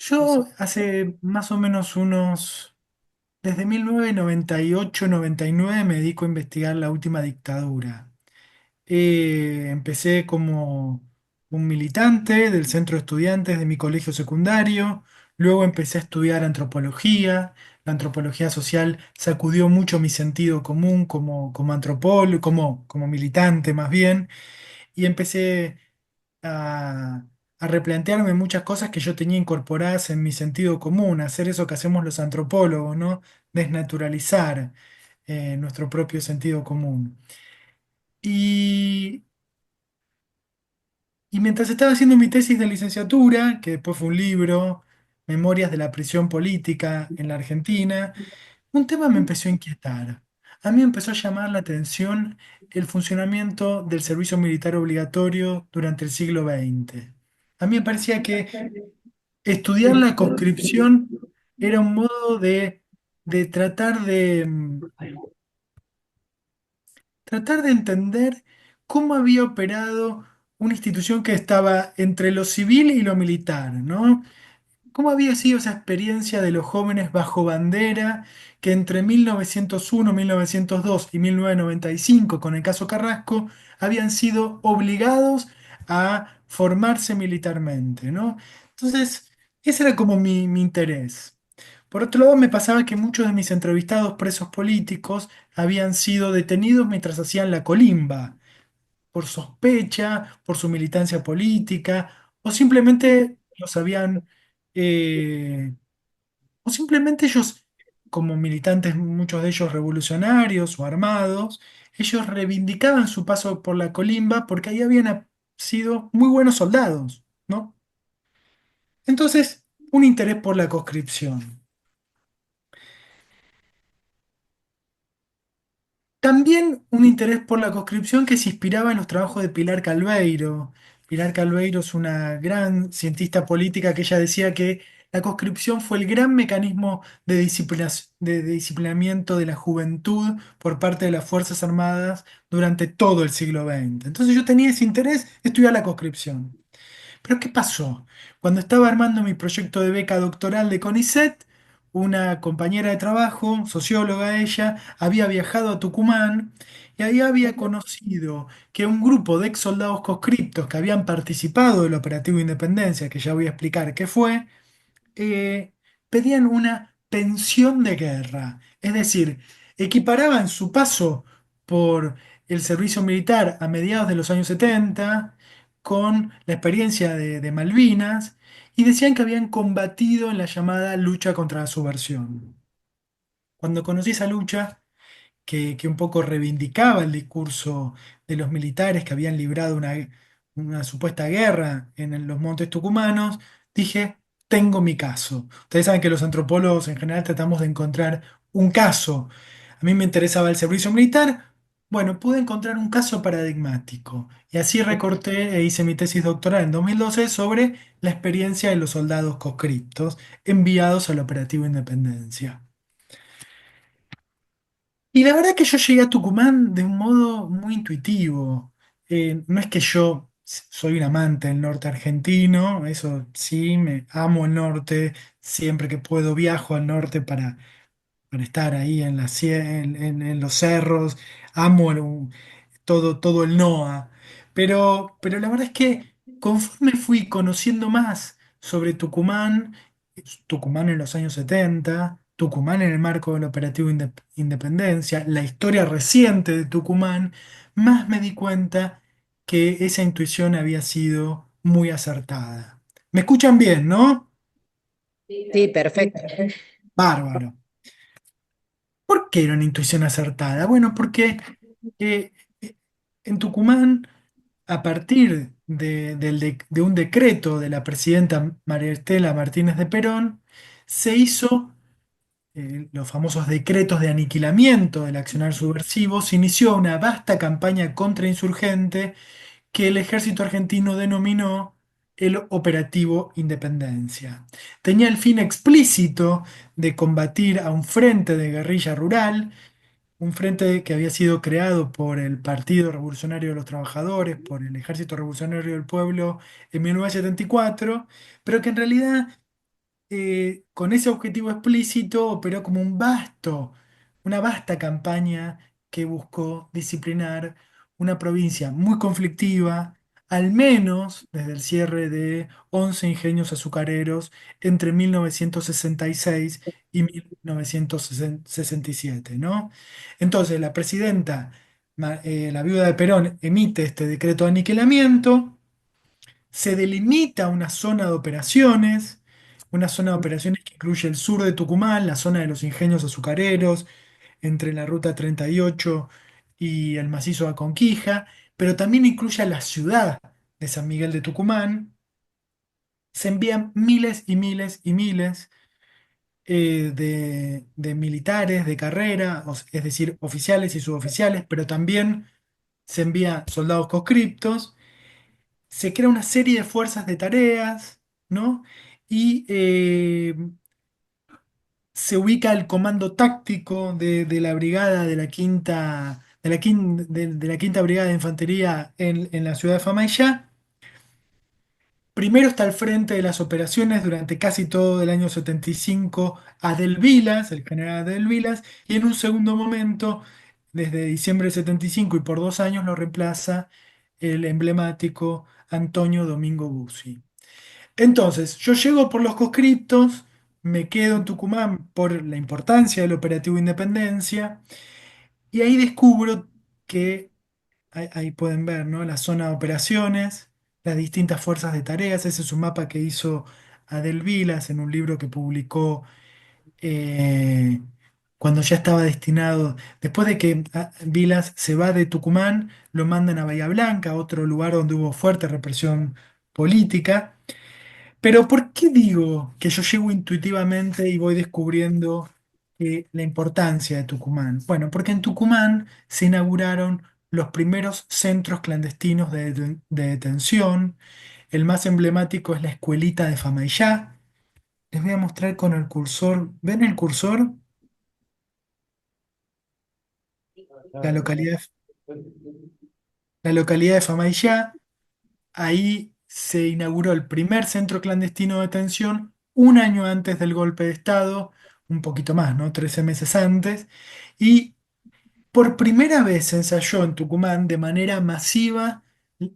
Yo hace más o menos desde 1998-99 me dedico a investigar la última dictadura. Empecé como un militante del centro de estudiantes de mi colegio secundario, luego empecé a estudiar antropología. La antropología social sacudió mucho mi sentido común como antropólogo, como militante más bien, y empecé a, a replantearme muchas cosas que yo tenía incorporadas en mi sentido común, hacer eso que hacemos los antropólogos, ¿no? Desnaturalizar nuestro propio sentido común. Y, y mientras estaba haciendo mi tesis de licenciatura, que después fue un libro, Memorias de la prisión política en la Argentina, un tema me empezó a inquietar. A mí me empezó a llamar la atención el funcionamiento del servicio militar obligatorio durante el siglo XX. A mí me parecía que estudiar la conscripción era un modo de tratar de entender cómo había operado una institución que estaba entre lo civil y lo militar, ¿no? ¿Cómo había sido esa experiencia de los jóvenes bajo bandera que entre 1901, 1902 y 1995, con el caso Carrasco, habían sido obligados a formarse militarmente, ¿no? Entonces, ese era como mi interés. Por otro lado, me pasaba que muchos de mis entrevistados presos políticos habían sido detenidos mientras hacían la colimba, por sospecha, por su militancia política, o simplemente los habían, eh, o simplemente ellos, como militantes, muchos de ellos revolucionarios o armados, ellos reivindicaban su paso por la colimba porque ahí habían sido muy buenos soldados, ¿no? Entonces, un interés por la conscripción. También un interés por la conscripción que se inspiraba en los trabajos de Pilar Calveiro. Pilar Calveiro es una gran cientista política que ella decía que la conscripción fue el gran mecanismo de disciplinamiento de la juventud por parte de las Fuerzas Armadas durante todo el siglo XX. Entonces yo tenía ese interés de estudiar la conscripción. Pero ¿qué pasó? Cuando estaba armando mi proyecto de beca doctoral de CONICET, una compañera de trabajo, socióloga ella, había viajado a Tucumán y ahí había conocido que un grupo de ex soldados conscriptos que habían participado del Operativo Independencia, que ya voy a explicar qué fue, eh, pedían una pensión de guerra. Es decir, equiparaban su paso por el servicio militar a mediados de los años 70 con la experiencia de Malvinas y decían que habían combatido en la llamada lucha contra la subversión. Cuando conocí esa lucha, que un poco reivindicaba el discurso de los militares que habían librado una supuesta guerra en los montes tucumanos, dije, tengo mi caso. Ustedes saben que los antropólogos en general tratamos de encontrar un caso. A mí me interesaba el servicio militar. Bueno, pude encontrar un caso paradigmático y así recorté e hice mi tesis doctoral en 2012 sobre la experiencia de los soldados conscriptos enviados al Operativo Independencia. Y la verdad que yo llegué a Tucumán de un modo muy intuitivo. No es que yo soy un amante del norte argentino, eso sí, me amo el norte, siempre que puedo viajo al norte para estar ahí en en los cerros, amo todo el NOA. Pero la verdad es que conforme fui conociendo más sobre Tucumán, Tucumán en los años 70, Tucumán en el marco del Operativo Independencia, la historia reciente de Tucumán, más me di cuenta que esa intuición había sido muy acertada. ¿Me escuchan bien, no? Sí, perfecto. Bárbaro. ¿Por qué era una intuición acertada? Bueno, porque eh, en Tucumán, a partir de un decreto de la presidenta María Estela Martínez de Perón, se hizo los famosos decretos de aniquilamiento del accionar subversivo, se inició una vasta campaña contrainsurgente que el ejército argentino denominó el Operativo Independencia. Tenía el fin explícito de combatir a un frente de guerrilla rural, un frente que había sido creado por el Partido Revolucionario de los Trabajadores, por el Ejército Revolucionario del Pueblo en 1974, pero que en realidad con ese objetivo explícito operó como una vasta campaña que buscó disciplinar una provincia muy conflictiva, al menos desde el cierre de 11 ingenios azucareros entre 1966 y 1967, ¿no? Entonces, la presidenta, la viuda de Perón, emite este decreto de aniquilamiento, se delimita una zona de operaciones que incluye el sur de Tucumán, la zona de los ingenios azucareros, entre la Ruta 38 y el macizo de Aconquija, pero también incluye a la ciudad de San Miguel de Tucumán. Se envían miles y miles y miles de militares de carrera, es decir, oficiales y suboficiales, pero también se envía soldados conscriptos. Se crea una serie de fuerzas de tareas, ¿no? Y se ubica el comando táctico de la brigada de la de la quinta brigada de infantería en la ciudad de Famaillá. Primero está al frente de las operaciones durante casi todo el año 75 Adel Vilas, el general Adel Vilas, y en un segundo momento, desde diciembre del 75 y por 2 años, lo reemplaza el emblemático Antonio Domingo Bussi. Entonces, yo llego por los conscriptos, me quedo en Tucumán por la importancia del operativo Independencia, y ahí descubro que, ahí pueden ver, ¿no? La zona de operaciones, las distintas fuerzas de tareas. Ese es un mapa que hizo Adel Vilas en un libro que publicó eh, cuando ya estaba destinado, después de que Vilas se va de Tucumán, lo mandan a Bahía Blanca, otro lugar donde hubo fuerte represión política. Pero ¿por qué digo que yo llego intuitivamente y voy descubriendo la importancia de Tucumán? Bueno, porque en Tucumán se inauguraron los primeros centros clandestinos de detención. El más emblemático es la escuelita de Famaillá. Les voy a mostrar con el cursor. ¿Ven el cursor? La localidad, la localidad de Famaillá. Ahí se inauguró el primer centro clandestino de detención un año antes del golpe de Estado, un poquito más, ¿no? 13 meses antes. Y por primera vez se ensayó en Tucumán de manera masiva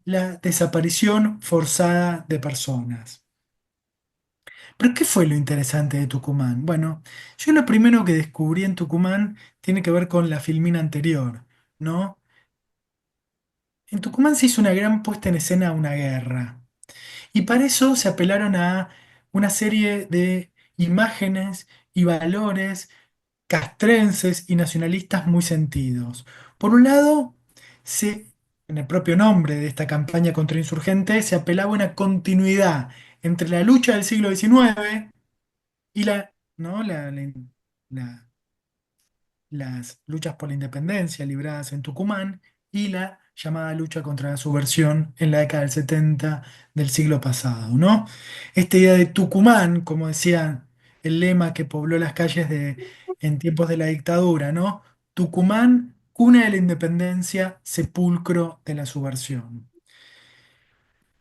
la desaparición forzada de personas. ¿Pero qué fue lo interesante de Tucumán? Bueno, yo lo primero que descubrí en Tucumán tiene que ver con la filmina anterior, ¿no? En Tucumán se hizo una gran puesta en escena a una guerra. Y para eso se apelaron a una serie de imágenes y valores castrenses y nacionalistas muy sentidos. Por un lado, en el propio nombre de esta campaña contrainsurgente se apelaba a una continuidad entre la lucha del siglo XIX y ¿no? la- las luchas por la independencia libradas en Tucumán y la llamada lucha contra la subversión en la década del 70 del siglo pasado, ¿no? Esta idea de Tucumán, como decía el lema que pobló las calles en tiempos de la dictadura, ¿no? Tucumán, cuna de la independencia, sepulcro de la subversión.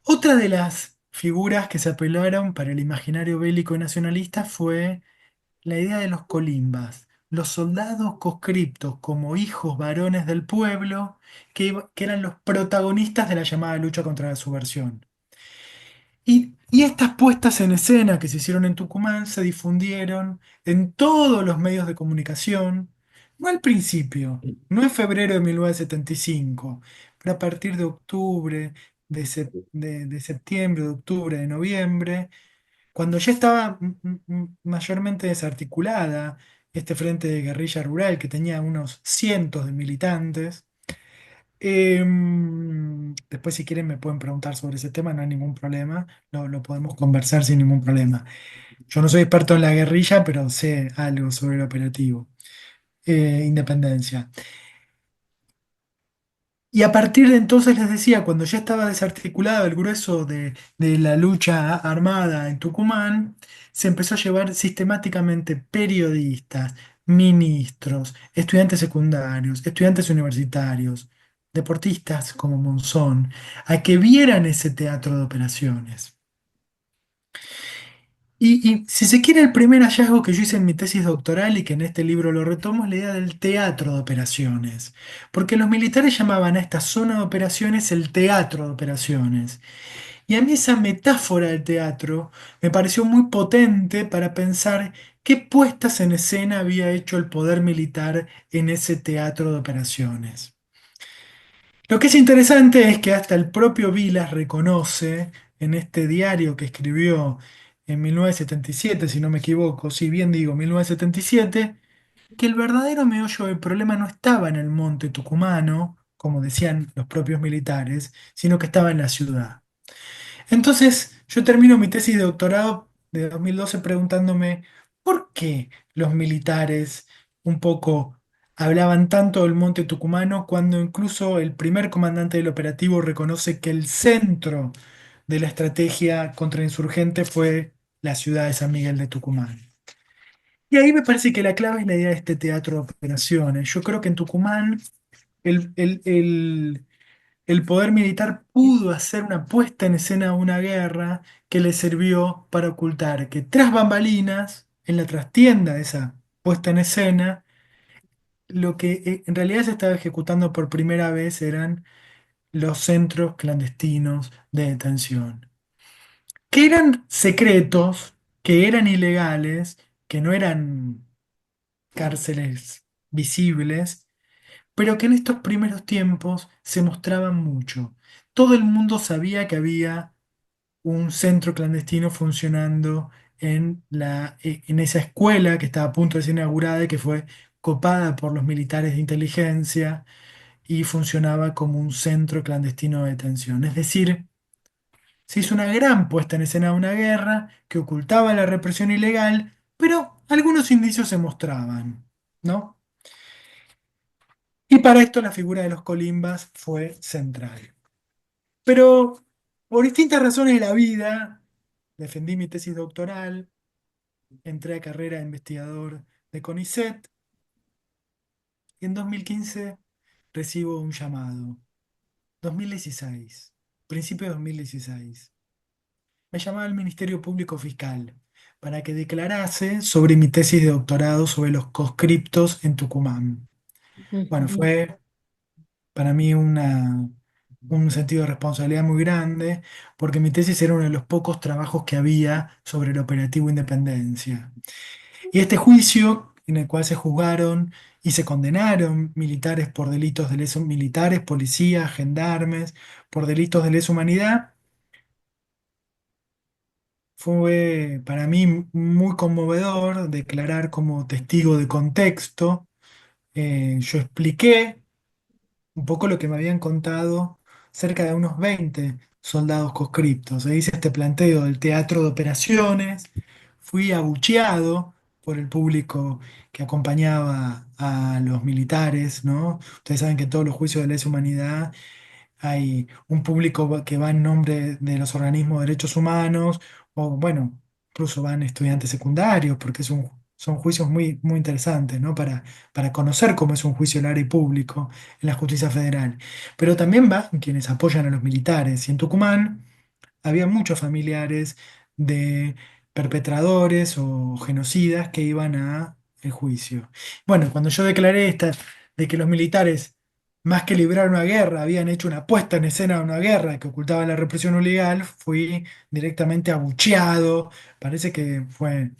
Otra de las figuras que se apelaron para el imaginario bélico y nacionalista fue la idea de los colimbas, los soldados conscriptos como hijos varones del pueblo, que eran los protagonistas de la llamada lucha contra la subversión. Y estas puestas en escena que se hicieron en Tucumán se difundieron en todos los medios de comunicación, no al principio, no en febrero de 1975, pero a partir de octubre, de septiembre, de octubre, de noviembre, cuando ya estaba mayormente desarticulada este frente de guerrilla rural que tenía unos cientos de militantes. Después, si quieren, me pueden preguntar sobre ese tema, no hay ningún problema, lo podemos conversar sin ningún problema. Yo no soy experto en la guerrilla, pero sé algo sobre el operativo. Independencia. Y a partir de entonces les decía, cuando ya estaba desarticulado el grueso de la lucha armada en Tucumán, se empezó a llevar sistemáticamente periodistas, ministros, estudiantes secundarios, estudiantes universitarios, deportistas como Monzón, a que vieran ese teatro de operaciones. Y si se quiere, el primer hallazgo que yo hice en mi tesis doctoral y que en este libro lo retomo es la idea del teatro de operaciones. Porque los militares llamaban a esta zona de operaciones el teatro de operaciones. Y a mí esa metáfora del teatro me pareció muy potente para pensar qué puestas en escena había hecho el poder militar en ese teatro de operaciones. Lo que es interesante es que hasta el propio Vilas reconoce en este diario que escribió en 1977, si no me equivoco, si bien digo 1977, que el verdadero meollo del problema no estaba en el monte tucumano, como decían los propios militares, sino que estaba en la ciudad. Entonces, yo termino mi tesis de doctorado de 2012 preguntándome por qué los militares un poco hablaban tanto del monte tucumano cuando incluso el primer comandante del operativo reconoce que el centro de la estrategia contrainsurgente fue la ciudad de San Miguel de Tucumán. Y ahí me parece que la clave es la idea de este teatro de operaciones. Yo creo que en Tucumán el poder militar pudo hacer una puesta en escena de una guerra que le sirvió para ocultar que tras bambalinas, en la trastienda de esa puesta en escena, lo que en realidad se estaba ejecutando por primera vez eran los centros clandestinos de detención, que eran secretos, que eran ilegales, que no eran cárceles visibles, pero que en estos primeros tiempos se mostraban mucho. Todo el mundo sabía que había un centro clandestino funcionando en esa escuela que estaba a punto de ser inaugurada y que fue copada por los militares de inteligencia y funcionaba como un centro clandestino de detención. Es decir, se hizo una gran puesta en escena de una guerra que ocultaba la represión ilegal, pero algunos indicios se mostraban, ¿no? Y para esto la figura de los colimbas fue central. Pero por distintas razones de la vida, defendí mi tesis doctoral, entré a carrera de investigador de CONICET y en 2015 recibo un llamado. 2016, principio de 2016. Me llamaba el Ministerio Público Fiscal para que declarase sobre mi tesis de doctorado sobre los conscriptos en Tucumán. Bueno, Ujú. fue para mí un sentido de responsabilidad muy grande, porque mi tesis era uno de los pocos trabajos que había sobre el operativo Independencia. Y este juicio, en el cual se juzgaron y se condenaron militares por delitos de lesa militares, policías, gendarmes, por delitos de lesa humanidad, fue para mí muy conmovedor declarar como testigo de contexto. Yo expliqué un poco lo que me habían contado cerca de unos 20 soldados conscriptos. Se hice este planteo del teatro de operaciones, fui abucheado por el público que acompañaba a los militares, ¿no? Ustedes saben que en todos los juicios de lesa humanidad hay un público que va en nombre de los organismos de derechos humanos, o bueno, incluso van estudiantes secundarios, porque son juicios muy, muy interesantes, ¿no? Para conocer cómo es un juicio oral y público en la justicia federal. Pero también van quienes apoyan a los militares. Y en Tucumán había muchos familiares de perpetradores o genocidas que iban a el juicio. Bueno, cuando yo declaré de que los militares, más que librar una guerra, habían hecho una puesta en escena de una guerra que ocultaba la represión ilegal, fui directamente abucheado. Parece que fue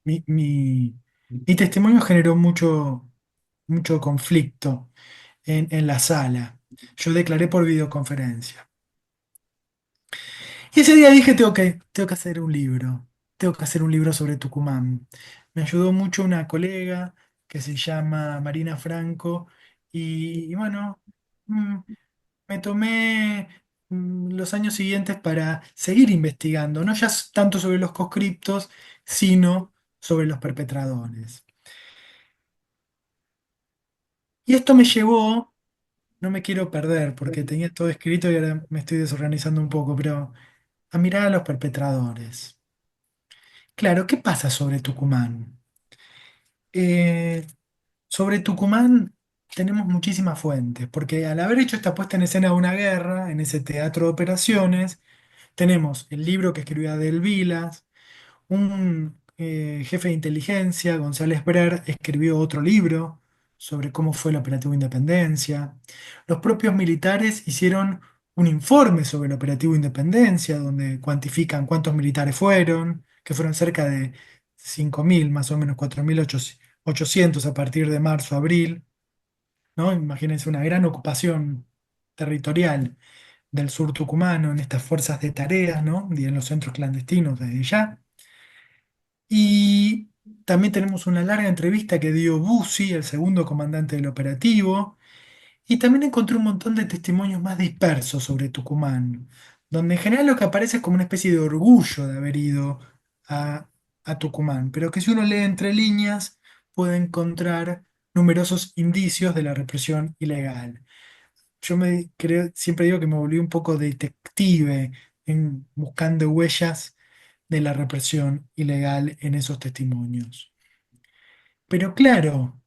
mi testimonio generó mucho conflicto en la sala. Yo declaré por videoconferencia. Y ese día dije, tengo que hacer un libro, tengo que hacer un libro sobre Tucumán. Me ayudó mucho una colega que se llama Marina Franco y bueno, mm, me tomé los años siguientes para seguir investigando, no ya tanto sobre los conscriptos, sino sobre los perpetradores. Y esto me llevó, no me quiero perder porque tenía todo escrito y ahora me estoy desorganizando un poco, pero a mirar a los perpetradores. Claro, ¿qué pasa sobre Tucumán? Eh, sobre Tucumán tenemos muchísimas fuentes, porque al haber hecho esta puesta en escena de una guerra, en ese teatro de operaciones, tenemos el libro que escribió Adel Vilas, Un jefe de inteligencia, González Brer, escribió otro libro sobre cómo fue el operativo Independencia. Los propios militares hicieron un informe sobre el operativo Independencia, donde cuantifican cuántos militares fueron, que fueron cerca de 5.000, más o menos 4.800 a partir de marzo, abril, ¿no? Imagínense una gran ocupación territorial del sur tucumano en estas fuerzas de tareas, ¿no? Y en los centros clandestinos desde ya. Y también tenemos una larga entrevista que dio Bussi, el segundo comandante del operativo, y también encontré un montón de testimonios más dispersos sobre Tucumán, donde en general lo que aparece es como una especie de orgullo de haber ido a, a Tucumán, pero que si uno lee entre líneas puede encontrar numerosos indicios de la represión ilegal. Siempre digo que me volví un poco detective en buscando huellas de la represión ilegal en esos testimonios. Pero claro,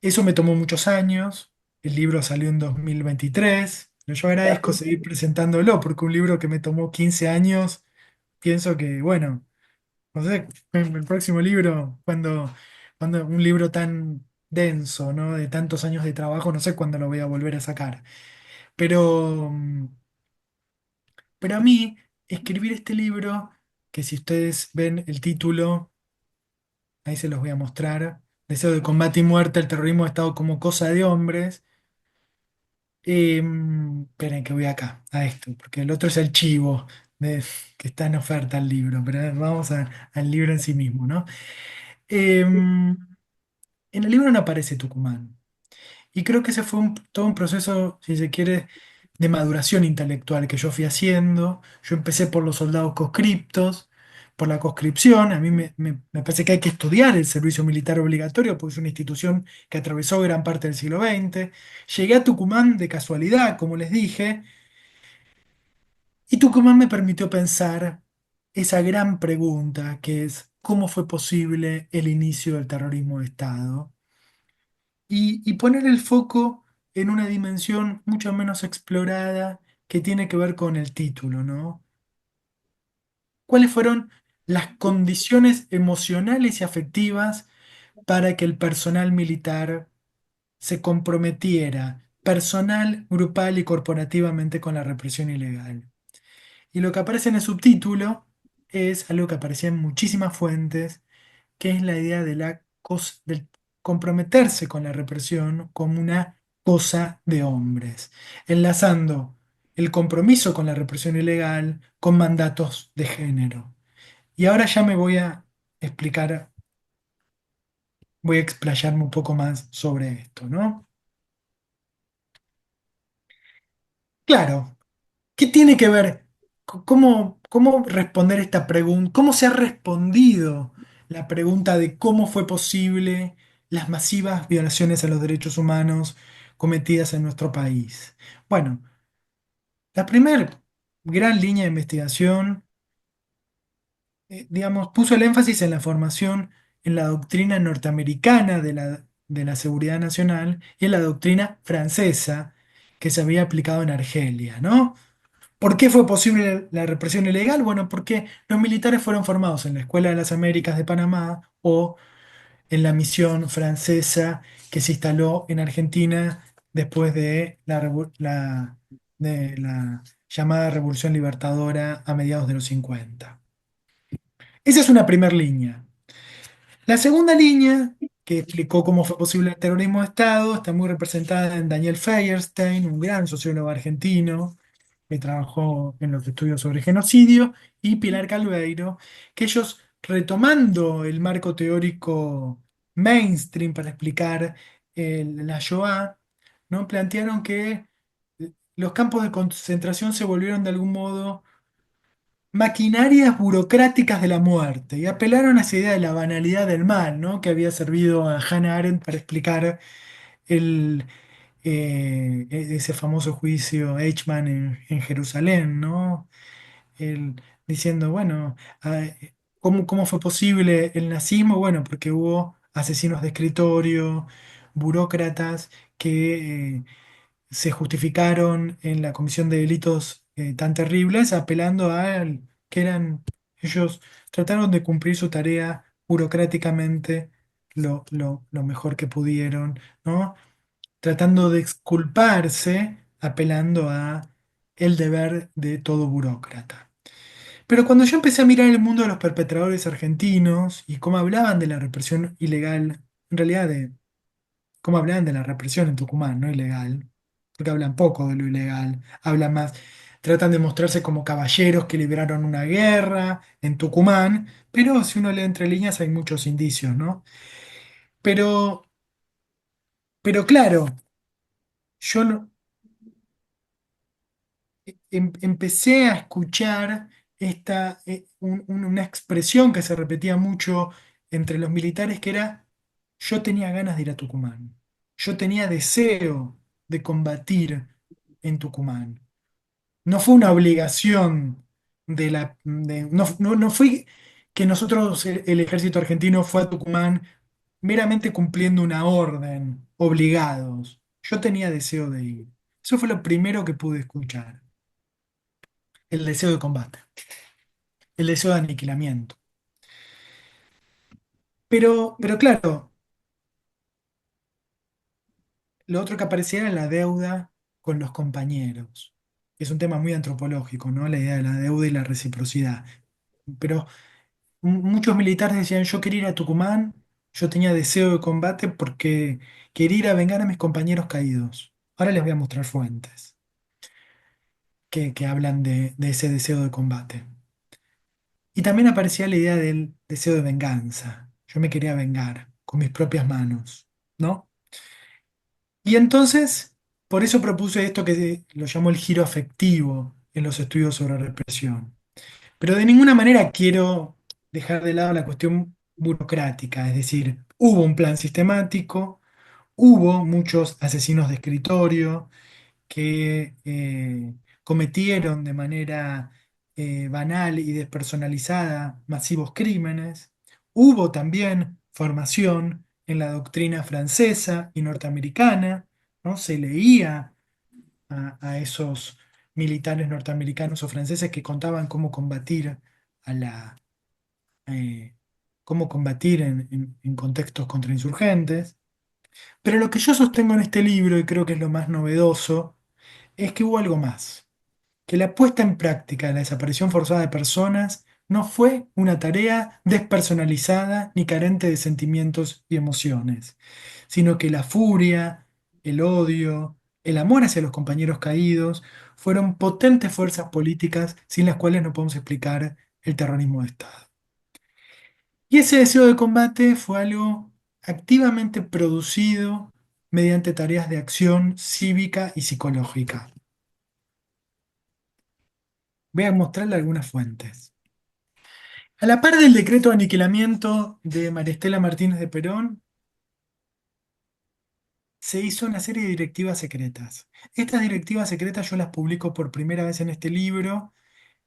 eso me tomó muchos años. El libro salió en 2023, pero yo agradezco seguir presentándolo porque un libro que me tomó 15 años, pienso que, bueno, no sé, en el próximo libro, cuando un libro tan denso, ¿no? De tantos años de trabajo, no sé cuándo lo voy a volver a sacar. Pero, pero a mí, escribir este libro, que si ustedes ven el título, ahí se los voy a mostrar, Deseo de combate y muerte, el terrorismo de Estado como cosa de hombres. Esperen que voy acá, a esto, porque el otro es el chivo que está en oferta el libro, pero vamos al libro en sí mismo, ¿no? En el libro no aparece Tucumán. Y creo que ese fue todo un proceso, si se quiere, de maduración intelectual que yo fui haciendo. Yo empecé por los soldados conscriptos, por la conscripción. A mí me parece que hay que estudiar el servicio militar obligatorio porque es una institución que atravesó gran parte del siglo XX. Llegué a Tucumán de casualidad, como les dije, y Tucumán me permitió pensar esa gran pregunta que es, ¿cómo fue posible el inicio del terrorismo de Estado? Y poner el foco en una dimensión mucho menos explorada que tiene que ver con el título, ¿no? ¿Cuáles fueron las condiciones emocionales y afectivas para que el personal militar se comprometiera personal, grupal y corporativamente con la represión ilegal? Y lo que aparece en el subtítulo es algo que aparecía en muchísimas fuentes, que es la idea de del comprometerse con la represión como una cosa de hombres, enlazando el compromiso con la represión ilegal con mandatos de género. Y ahora ya me voy a explicar, voy a explayarme un poco más sobre esto, ¿no? Claro, ¿qué tiene que ver? ¿Cómo responder esta pregunta? ¿Cómo se ha respondido la pregunta de cómo fue posible las masivas violaciones a los derechos humanos cometidas en nuestro país? Bueno, la primera gran línea de investigación, digamos, puso el énfasis en la formación en la doctrina norteamericana de la seguridad nacional y en la doctrina francesa que se había aplicado en Argelia, ¿no? ¿Por qué fue posible la represión ilegal? Bueno, porque los militares fueron formados en la Escuela de las Américas de Panamá o en la misión francesa que se instaló en Argentina después de la llamada Revolución Libertadora a mediados de los 50. Esa es una primera línea. La segunda línea, que explicó cómo fue posible el terrorismo de Estado, está muy representada en Daniel Feierstein, un gran sociólogo argentino que trabajó en los estudios sobre genocidio, y Pilar Calveiro, que ellos, retomando el marco teórico mainstream para explicar la Shoah, ¿no? Plantearon que los campos de concentración se volvieron de algún modo maquinarias burocráticas de la muerte y apelaron a esa idea de la banalidad del mal, ¿no? Que había servido a Hannah Arendt para explicar el, ese famoso juicio Eichmann en Jerusalén, ¿no? Diciendo, bueno, ¿cómo fue posible el nazismo? Bueno, porque hubo asesinos de escritorio, burócratas que se justificaron en la comisión de delitos tan terribles apelando a que eran Ellos trataron de cumplir su tarea burocráticamente lo mejor que pudieron, ¿no? Tratando de exculparse, apelando a el deber de todo burócrata. Pero cuando yo empecé a mirar el mundo de los perpetradores argentinos y cómo hablaban de la represión ilegal, en realidad de cómo hablan de la represión en Tucumán, no ilegal, porque hablan poco de lo ilegal, hablan más, tratan de mostrarse como caballeros que libraron una guerra en Tucumán, pero si uno lee entre líneas hay muchos indicios, ¿no? Pero, pero claro, yo no- empecé a escuchar una expresión que se repetía mucho entre los militares que era, yo tenía ganas de ir a Tucumán, yo tenía deseo de combatir en Tucumán. No fue una obligación no fue que nosotros, el ejército argentino, fue a Tucumán meramente cumpliendo una orden, obligados. Yo tenía deseo de ir. Eso fue lo primero que pude escuchar, el deseo de combate, el deseo de aniquilamiento. Pero claro, lo otro que aparecía era la deuda con los compañeros. Es un tema muy antropológico, ¿no? La idea de la deuda y la reciprocidad. Pero muchos militares decían, yo quería ir a Tucumán, yo tenía deseo de combate porque quería ir a vengar a mis compañeros caídos. Ahora les voy a mostrar fuentes que hablan de ese deseo de combate. Y también aparecía la idea del deseo de venganza. Yo me quería vengar con mis propias manos, ¿no? Y entonces, por eso propuse esto que lo llamo el giro afectivo en los estudios sobre represión. Pero de ninguna manera quiero dejar de lado la cuestión burocrática, es decir, hubo un plan sistemático, hubo muchos asesinos de escritorio que cometieron de manera banal y despersonalizada masivos crímenes, hubo también formación en la doctrina francesa y norteamericana, ¿no? Se leía a esos militares norteamericanos o franceses que contaban cómo combatir a la, eh, cómo combatir en contextos contrainsurgentes. Pero lo que yo sostengo en este libro, y creo que es lo más novedoso, es que hubo algo más, que la puesta en práctica de la desaparición forzada de personas no fue una tarea despersonalizada ni carente de sentimientos y emociones, sino que la furia, el odio, el amor hacia los compañeros caídos fueron potentes fuerzas políticas sin las cuales no podemos explicar el terrorismo de Estado. Y ese deseo de combate fue algo activamente producido mediante tareas de acción cívica y psicológica. Voy a mostrarle algunas fuentes. A la par del decreto de aniquilamiento de María Estela Martínez de Perón, se hizo una serie de directivas secretas. Estas directivas secretas yo las publico por primera vez en este libro.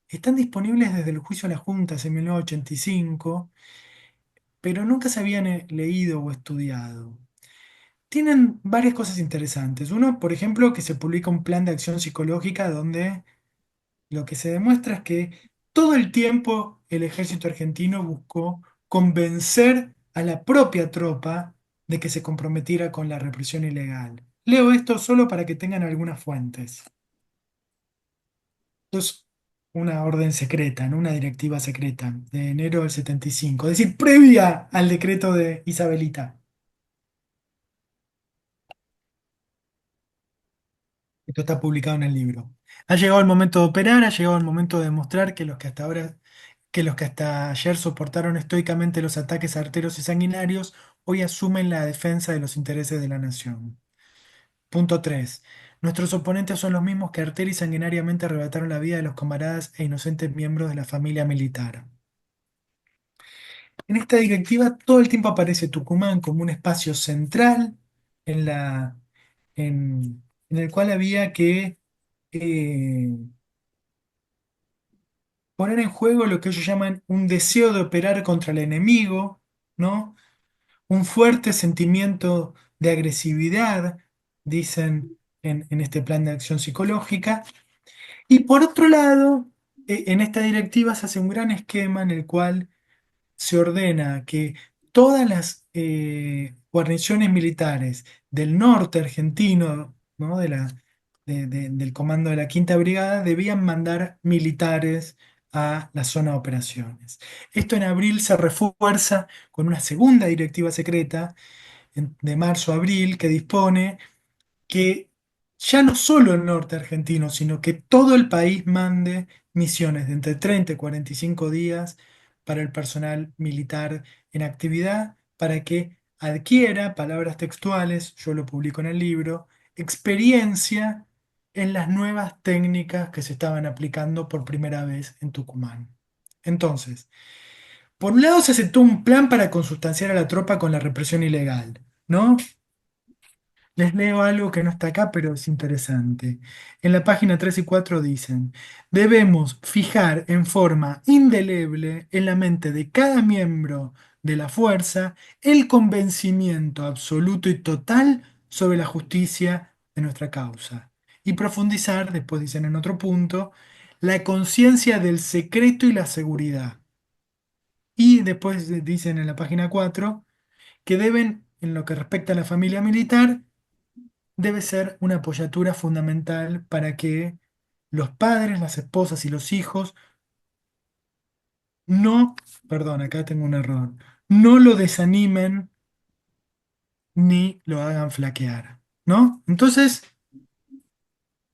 Están disponibles desde el juicio a las juntas en 1985, pero nunca se habían leído o estudiado. Tienen varias cosas interesantes. Uno, por ejemplo, que se publica un plan de acción psicológica donde lo que se demuestra es que todo el tiempo el ejército argentino buscó convencer a la propia tropa de que se comprometiera con la represión ilegal. Leo esto solo para que tengan algunas fuentes. Esto es una orden secreta, ¿no? Una directiva secreta de enero del 75, es decir, previa al decreto de Isabelita. Esto está publicado en el libro. Ha llegado el momento de operar, ha llegado el momento de demostrar que los que hasta ayer soportaron estoicamente los ataques arteros y sanguinarios, hoy asumen la defensa de los intereses de la nación. Punto 3. Nuestros oponentes son los mismos que artera y sanguinariamente arrebataron la vida de los camaradas e inocentes miembros de la familia militar. En esta directiva todo el tiempo aparece Tucumán como un espacio central en en el cual había que eh, poner en juego lo que ellos llaman un deseo de operar contra el enemigo, ¿no? Un fuerte sentimiento de agresividad, dicen en este plan de acción psicológica. Y por otro lado, En esta directiva se hace un gran esquema en el cual se ordena que todas las guarniciones militares del norte argentino, ¿no? Del comando de la Quinta Brigada, debían mandar militares a la zona de operaciones. Esto en abril se refuerza con una segunda directiva secreta de marzo a abril que dispone que ya no solo el norte argentino, sino que todo el país mande misiones de entre 30 y 45 días para el personal militar en actividad, para que adquiera, palabras textuales, yo lo publico en el libro, experiencia en las nuevas técnicas que se estaban aplicando por primera vez en Tucumán. Entonces, por un lado se aceptó un plan para consustanciar a la tropa con la represión ilegal, ¿no? Les leo algo que no está acá, pero es interesante. En la página 3 y 4 dicen, debemos fijar en forma indeleble en la mente de cada miembro de la fuerza el convencimiento absoluto y total sobre la justicia de nuestra causa. Y profundizar, después dicen en otro punto, la conciencia del secreto y la seguridad. Y después dicen en la página 4 que deben, en lo que respecta a la familia militar, debe ser una apoyatura fundamental para que los padres, las esposas y los hijos no, perdón, acá tengo un error, no lo desanimen ni lo hagan flaquear, ¿no? Entonces,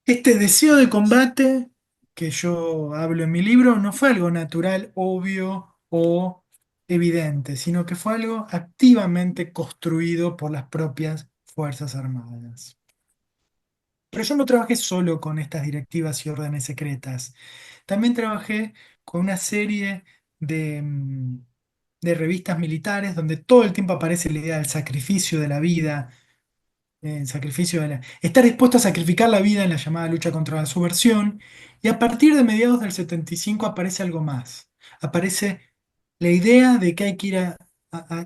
este deseo de combate que yo hablo en mi libro no fue algo natural, obvio o evidente, sino que fue algo activamente construido por las propias Fuerzas Armadas. Pero yo no trabajé solo con estas directivas y órdenes secretas. También trabajé con una serie de, de revistas militares donde todo el tiempo aparece la idea del sacrificio de la vida, estar dispuesto a sacrificar la vida en la llamada lucha contra la subversión. Y a partir de mediados del 75 aparece algo más. Aparece la idea de que hay que ir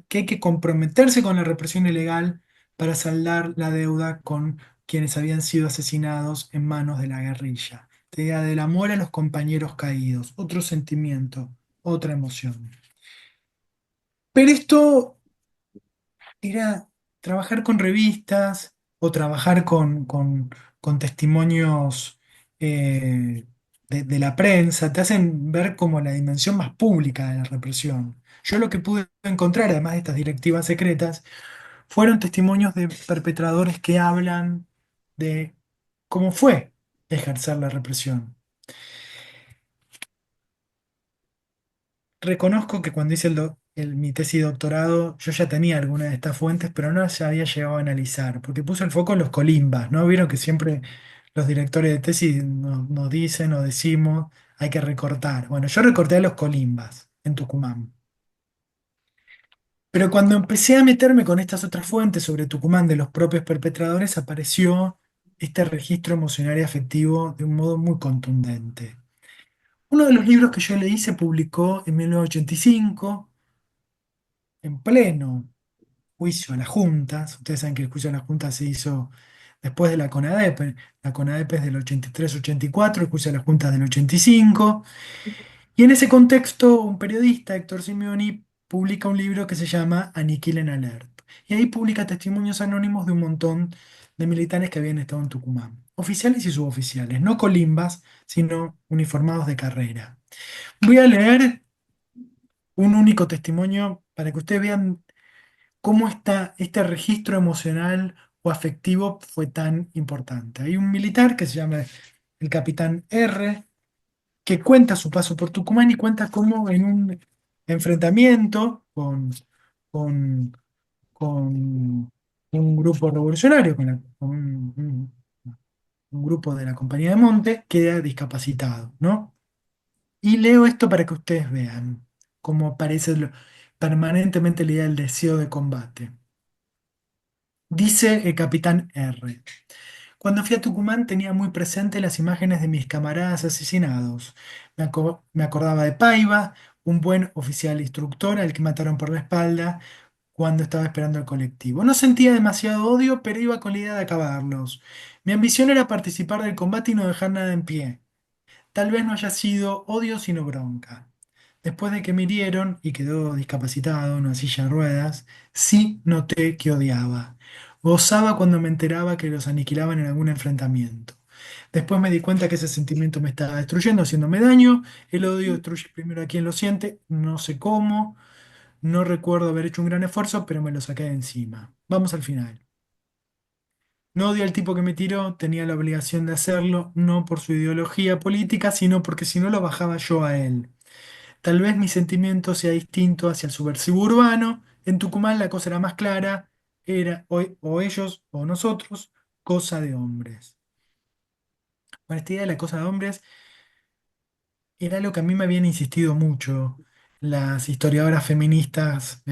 que hay que comprometerse con la represión ilegal para saldar la deuda con quienes habían sido asesinados en manos de la guerrilla. La idea del amor a los compañeros caídos, otro sentimiento, otra emoción. Pero esto era trabajar con revistas o trabajar con testimonios de la prensa, te hacen ver como la dimensión más pública de la represión. Yo lo que pude encontrar, además de estas directivas secretas, fueron testimonios de perpetradores que hablan de cómo fue ejercer la represión. Reconozco que cuando hice mi tesis de doctorado, yo ya tenía alguna de estas fuentes, pero no se había llegado a analizar, porque puse el foco en los colimbas, ¿no? Vieron que siempre los directores de tesis nos dicen o decimos, hay que recortar. Bueno, yo recorté a los colimbas en Tucumán. Pero cuando empecé a meterme con estas otras fuentes sobre Tucumán de los propios perpetradores, apareció este registro emocional y afectivo de un modo muy contundente. Uno de los libros que yo leí se publicó en 1985 en pleno juicio a las juntas. Ustedes saben que el juicio a las juntas se hizo después de la CONADEP. La CONADEP es del 83-84, el juicio a las juntas del 85. Y en ese contexto, un periodista, Héctor Simeoni, publica un libro que se llama Aniquilen Alert. Y ahí publica testimonios anónimos de un montón de militares que habían estado en Tucumán. Oficiales y suboficiales, no colimbas, sino uniformados de carrera. Voy a leer un único testimonio para que ustedes vean cómo este registro emocional o afectivo fue tan importante. Hay un militar que se llama el capitán R, que cuenta su paso por Tucumán y cuenta cómo en un enfrentamiento con, con un grupo revolucionario, un grupo de la Compañía de Monte, queda discapacitado, ¿no? Y leo esto para que ustedes vean cómo aparece permanentemente la idea del deseo de combate. Dice el capitán R. Cuando fui a Tucumán tenía muy presente las imágenes de mis camaradas asesinados. Me acordaba de Paiva, un buen oficial instructor al que mataron por la espalda cuando estaba esperando el colectivo. No sentía demasiado odio, pero iba con la idea de acabarlos. Mi ambición era participar del combate y no dejar nada en pie. Tal vez no haya sido odio, sino bronca. Después de que me hirieron y quedó discapacitado en una silla de ruedas, sí noté que odiaba. Gozaba cuando me enteraba que los aniquilaban en algún enfrentamiento. Después me di cuenta que ese sentimiento me estaba destruyendo, haciéndome daño. El odio destruye primero a quien lo siente, no sé cómo, no recuerdo haber hecho un gran esfuerzo, pero me lo saqué de encima. Vamos al final. No odio al tipo que me tiró, tenía la obligación de hacerlo, no por su ideología política, sino porque si no lo bajaba yo a él. Tal vez mi sentimiento sea distinto hacia el subversivo urbano. En Tucumán la cosa era más clara, era o ellos o nosotros, cosa de hombres. Bueno, esta idea de la cosa de hombres era lo que a mí me habían insistido mucho las historiadoras feministas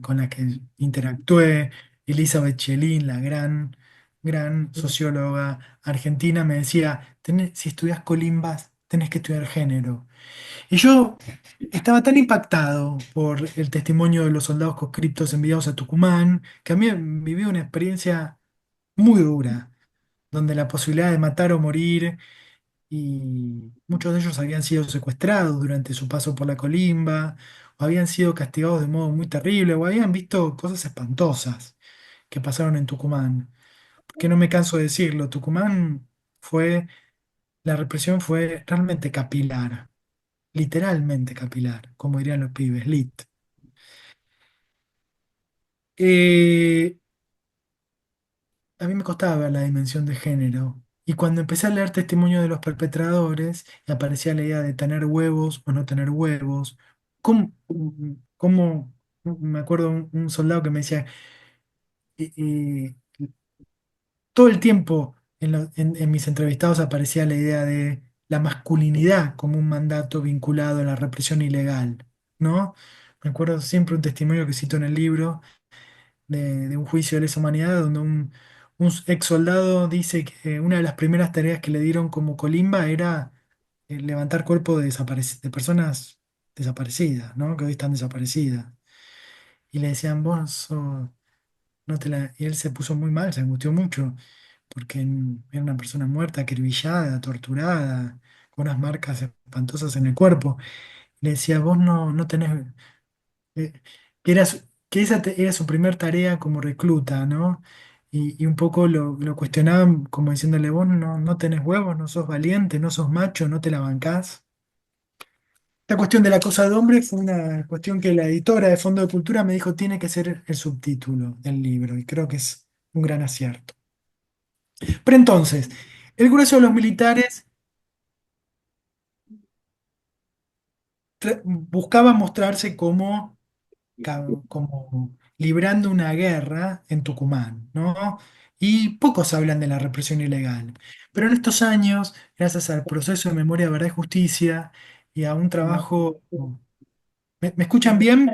con las que interactué. Elizabeth Chelin, la gran socióloga argentina, me decía: Si estudias colimbas, tenés que estudiar género". Y yo estaba tan impactado por el testimonio de los soldados conscriptos enviados a Tucumán, que a mí viví una experiencia muy dura, donde la posibilidad de matar o morir, y muchos de ellos habían sido secuestrados durante su paso por la colimba, o habían sido castigados de modo muy terrible, o habían visto cosas espantosas que pasaron en Tucumán. Porque no me canso de decirlo, Tucumán fue, la represión fue realmente capilar, literalmente capilar, como dirían los pibes, lit. Eh, a mí me costaba ver la dimensión de género. Y cuando empecé a leer testimonios de los perpetradores, y aparecía la idea de tener huevos o no tener huevos, ¿cómo, cómo- me acuerdo un soldado que me decía, eh, eh, todo el tiempo en mis entrevistados aparecía la idea de la masculinidad como un mandato vinculado a la represión ilegal, ¿no? Me acuerdo siempre un testimonio que cito en el libro de un juicio de lesa humanidad, donde un ex soldado dice que una de las primeras tareas que le dieron como colimba era levantar cuerpos de personas desaparecidas, ¿no? Que hoy están desaparecidas. Y le decían, no te la... Y él se puso muy mal, se angustió mucho, porque era una persona muerta, acribillada, torturada, con unas marcas espantosas en el cuerpo. Le decía, vos no tenés eh, que esa era su primer tarea como recluta, ¿no? Y un poco lo cuestionaban como diciéndole: vos no tenés huevos, no sos valiente, no sos macho, no te la bancás. La cuestión de la cosa de hombre fue una cuestión que la editora de Fondo de Cultura me dijo: tiene que ser el subtítulo del libro, y creo que es un gran acierto. Pero entonces, el grueso de los militares buscaba mostrarse como librando una guerra en Tucumán, ¿no? Y pocos hablan de la represión ilegal. Pero en estos años, gracias al proceso de memoria, verdad y justicia y a un trabajo... ¿Me escuchan bien?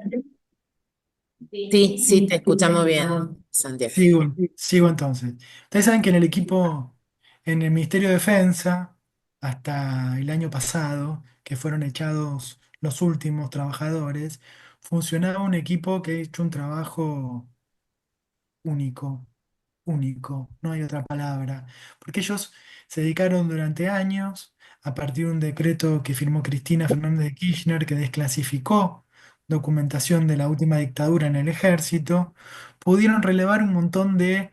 Sí, sí, te escuchamos bien, Santiago. Sigo entonces. Ustedes saben que en el equipo, en el Ministerio de Defensa, hasta el año pasado, que fueron echados los últimos trabajadores, funcionaba un equipo que ha hecho un trabajo único, único, no hay otra palabra, porque ellos se dedicaron durante años, a partir de un decreto que firmó Cristina Fernández de Kirchner, que desclasificó documentación de la última dictadura en el ejército, pudieron relevar un montón de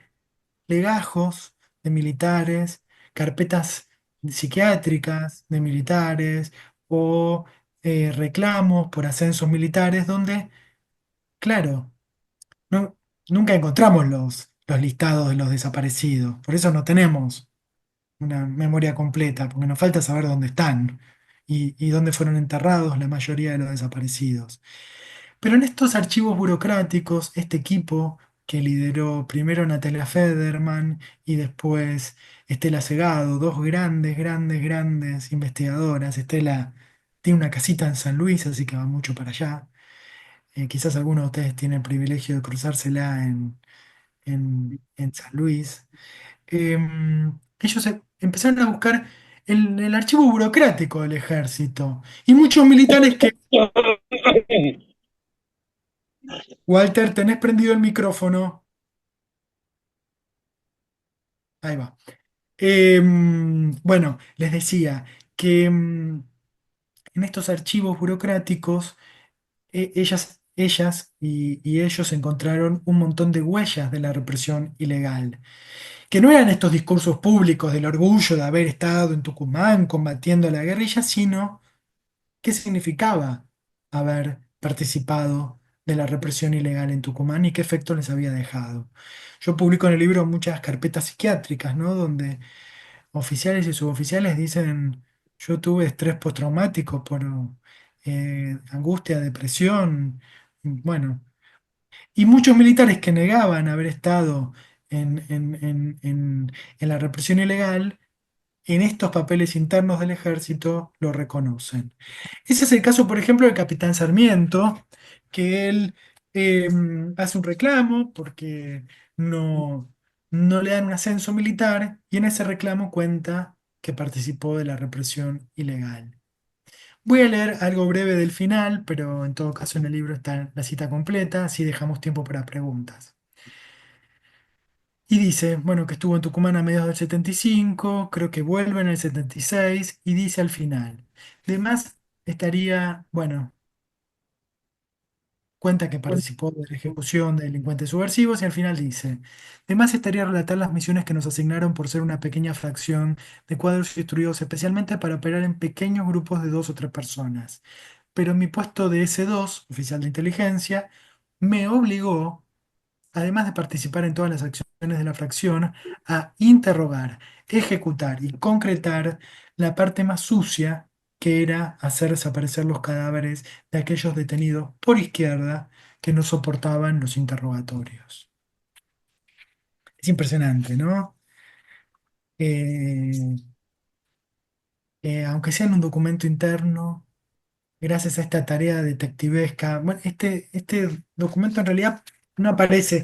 legajos de militares, carpetas psiquiátricas de militares o reclamos por ascensos militares, donde, claro, no, nunca encontramos los listados de los desaparecidos. Por eso no tenemos una memoria completa, porque nos falta saber dónde están y dónde fueron enterrados la mayoría de los desaparecidos. Pero en estos archivos burocráticos, este equipo que lideró primero Natalia Federman y después Estela Segado, dos grandes investigadoras. Estela tiene una casita en San Luis, así que va mucho para allá. Quizás algunos de ustedes tienen el privilegio de cruzársela en San Luis. Ellos empezaron a buscar el archivo burocrático del ejército. Y muchos militares que... Walter, tenés prendido el micrófono. Ahí va. Bueno, les decía que en estos archivos burocráticos ellas y ellos encontraron un montón de huellas de la represión ilegal, que no eran estos discursos públicos del orgullo de haber estado en Tucumán combatiendo a la guerrilla, sino qué significaba haber participado de la represión ilegal en Tucumán y qué efecto les había dejado. Yo publico en el libro muchas carpetas psiquiátricas, ¿no? Donde oficiales y suboficiales dicen, yo tuve estrés postraumático por angustia, depresión, bueno, y muchos militares que negaban haber estado en la represión ilegal, en estos papeles internos del ejército lo reconocen. Ese es el caso, por ejemplo, del capitán Sarmiento, que él eh, hace un reclamo porque no, no le dan un ascenso militar y en ese reclamo cuenta que participó de la represión ilegal. Voy a leer algo breve del final, pero en todo caso en el libro está la cita completa, así dejamos tiempo para preguntas. Y dice, bueno, que estuvo en Tucumán a mediados del 75, creo que vuelve en el 76, y dice al final, de más estaría, bueno, cuenta que participó de la ejecución de delincuentes subversivos y al final dice, de más estaría relatar las misiones que nos asignaron por ser una pequeña fracción de cuadros instruidos especialmente para operar en pequeños grupos de dos o tres personas. Pero mi puesto de S2, oficial de inteligencia, me obligó, además de participar en todas las acciones de la fracción, a interrogar, ejecutar y concretar la parte más sucia, que era hacer desaparecer los cadáveres de aquellos detenidos por izquierda que no soportaban los interrogatorios. Es impresionante, ¿no? Eh, Aunque sea en un documento interno, gracias a esta tarea detectivesca, bueno, este documento en realidad no aparece.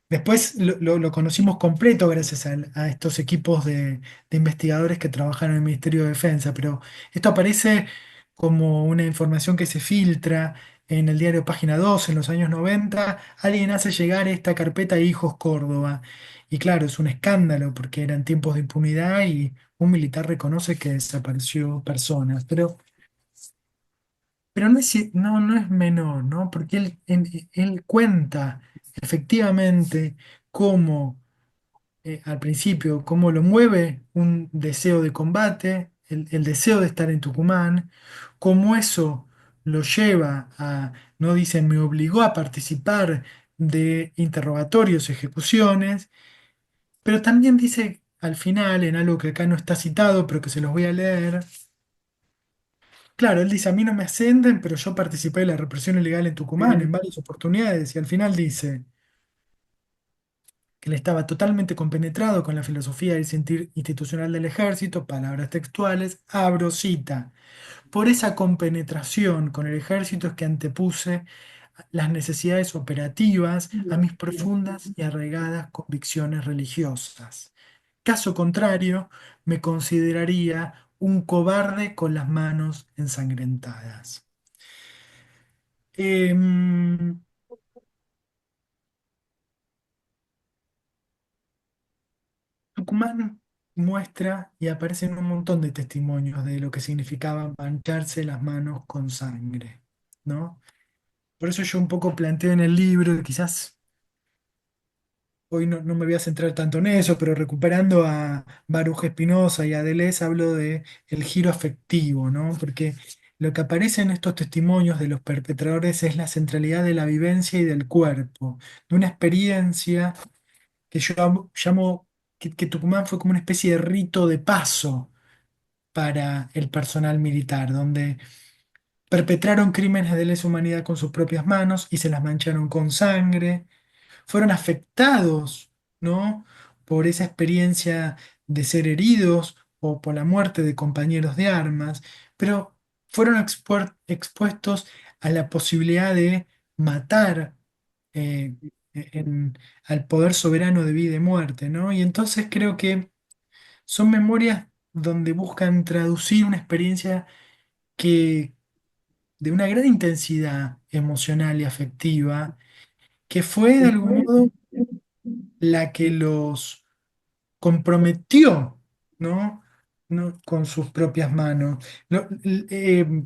Después lo conocimos completo gracias a estos equipos de investigadores que trabajan en el Ministerio de Defensa, pero esto aparece como una información que se filtra en el diario Página 2 en los años 90. Alguien hace llegar esta carpeta a Hijos Córdoba. Y claro, es un escándalo porque eran tiempos de impunidad y un militar reconoce que desapareció personas. Pero no es menor, ¿no? Porque él cuenta efectivamente cómo, al principio, cómo lo mueve un deseo de combate, el deseo de estar en Tucumán, cómo eso lo lleva a, no dicen, me obligó a participar de interrogatorios, ejecuciones, pero también dice al final, en algo que acá no está citado, pero que se los voy a leer. Claro, él dice, a mí no me ascenden, pero yo participé de la represión ilegal en Tucumán en varias oportunidades y al final dice que él estaba totalmente compenetrado con la filosofía del sentir institucional del ejército, palabras textuales, abro cita. Por esa compenetración con el ejército es que antepuse las necesidades operativas a mis profundas y arraigadas convicciones religiosas. Caso contrario, me consideraría un cobarde con las manos ensangrentadas. Em, Tucumán muestra y aparecen un montón de testimonios de lo que significaba mancharse las manos con sangre, ¿no? Por eso yo un poco planteo en el libro, y quizás hoy no me voy a centrar tanto en eso, pero recuperando a Baruch Spinoza y a Deleuze, hablo de el giro afectivo, ¿no? Porque lo que aparece en estos testimonios de los perpetradores es la centralidad de la vivencia y del cuerpo, de una experiencia que yo llamo que Tucumán fue como una especie de rito de paso para el personal militar, donde perpetraron crímenes de lesa humanidad con sus propias manos y se las mancharon con sangre, fueron afectados, ¿no? Por esa experiencia de ser heridos o por la muerte de compañeros de armas, pero fueron expuestos a la posibilidad de matar eh, en- al poder soberano de vida y muerte, ¿no? Y entonces creo que son memorias donde buscan traducir una experiencia que de una gran intensidad emocional y afectiva, que fue de algún modo la que los comprometió, ¿no? ¿no? Con sus propias manos.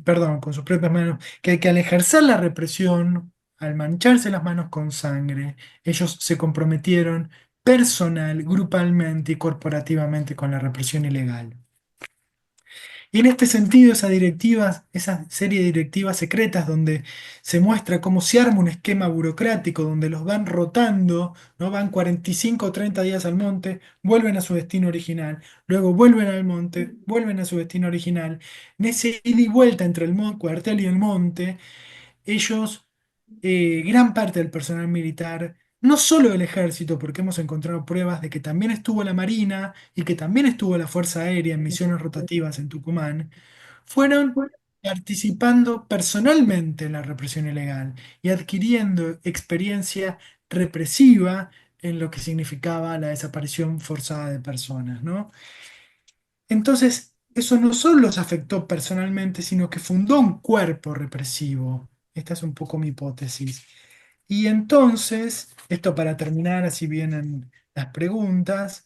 Perdón, con sus propias manos. Que al ejercer la represión, al mancharse las manos con sangre, ellos se comprometieron personal, grupalmente y corporativamente con la represión ilegal. Y en este sentido, esa serie de directivas secretas donde se muestra cómo se arma un esquema burocrático, donde los van rotando, ¿no? Van 45 o 30 días al monte, vuelven a su destino original, luego vuelven al monte, vuelven a su destino original. En ese ida y vuelta entre el cuartel y el monte, ellos, gran parte del personal militar, no solo del ejército, porque hemos encontrado pruebas de que también estuvo la Marina y que también estuvo la Fuerza Aérea en misiones rotativas en Tucumán, fueron participando personalmente en la represión ilegal y adquiriendo experiencia represiva en lo que significaba la desaparición forzada de personas, ¿no? Entonces, eso no solo los afectó personalmente, sino que fundó un cuerpo represivo. Esta es un poco mi hipótesis. Y entonces, esto para terminar, así vienen las preguntas.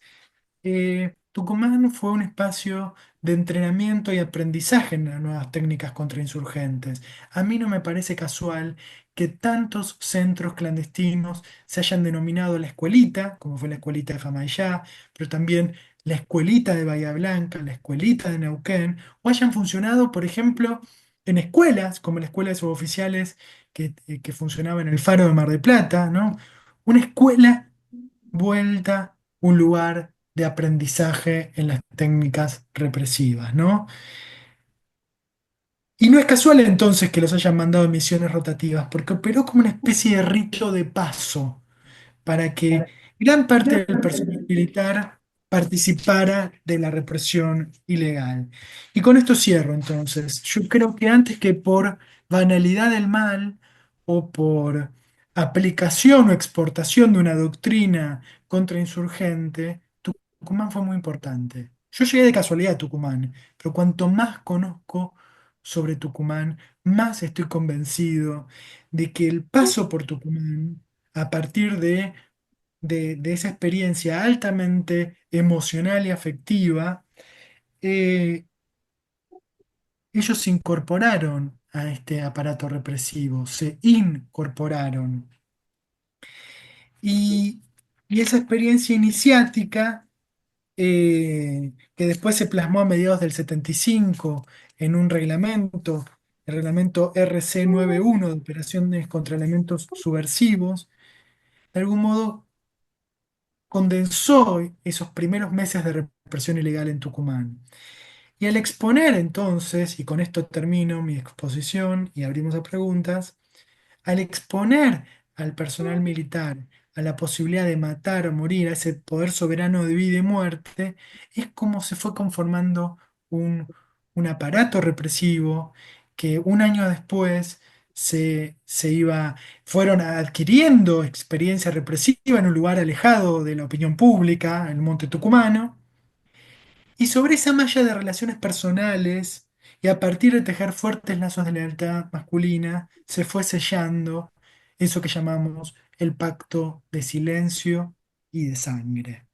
Tucumán fue un espacio de entrenamiento y aprendizaje en las nuevas técnicas contrainsurgentes. A mí no me parece casual que tantos centros clandestinos se hayan denominado la escuelita, como fue la escuelita de Famayá, pero también la escuelita de Bahía Blanca, la escuelita de Neuquén, o hayan funcionado, por ejemplo, en escuelas, como la escuela de suboficiales que funcionaba en el Faro de Mar del Plata, ¿no? Una escuela vuelta un lugar de aprendizaje en las técnicas represivas, ¿no? Y no es casual entonces que los hayan mandado en misiones rotativas, porque operó como una especie de rito de paso para que gran parte del personal militar participara de la represión ilegal. Y con esto cierro entonces. Yo creo que antes que por banalidad del mal o por aplicación o exportación de una doctrina contrainsurgente, Tucumán fue muy importante. Yo llegué de casualidad a Tucumán, pero cuanto más conozco sobre Tucumán, más estoy convencido de que el paso por Tucumán, a partir de esa experiencia altamente emocional y afectiva, eh, ellos se incorporaron a este aparato represivo, se incorporaron. Y, y esa experiencia iniciática, que después se plasmó a mediados del 75 en un reglamento, el reglamento RC 91 de operaciones contra elementos subversivos, de algún modo condensó esos primeros meses de represión ilegal en Tucumán. Y al exponer entonces, y con esto termino mi exposición y abrimos a preguntas, al exponer al personal militar a la posibilidad de matar o morir, a ese poder soberano de vida y muerte, es como se fue conformando un aparato represivo que un año después fueron adquiriendo experiencia represiva en un lugar alejado de la opinión pública, en el Monte Tucumano, y sobre esa malla de relaciones personales, y a partir de tejer fuertes lazos de lealtad masculina, se fue sellando eso que llamamos el pacto de silencio y de sangre.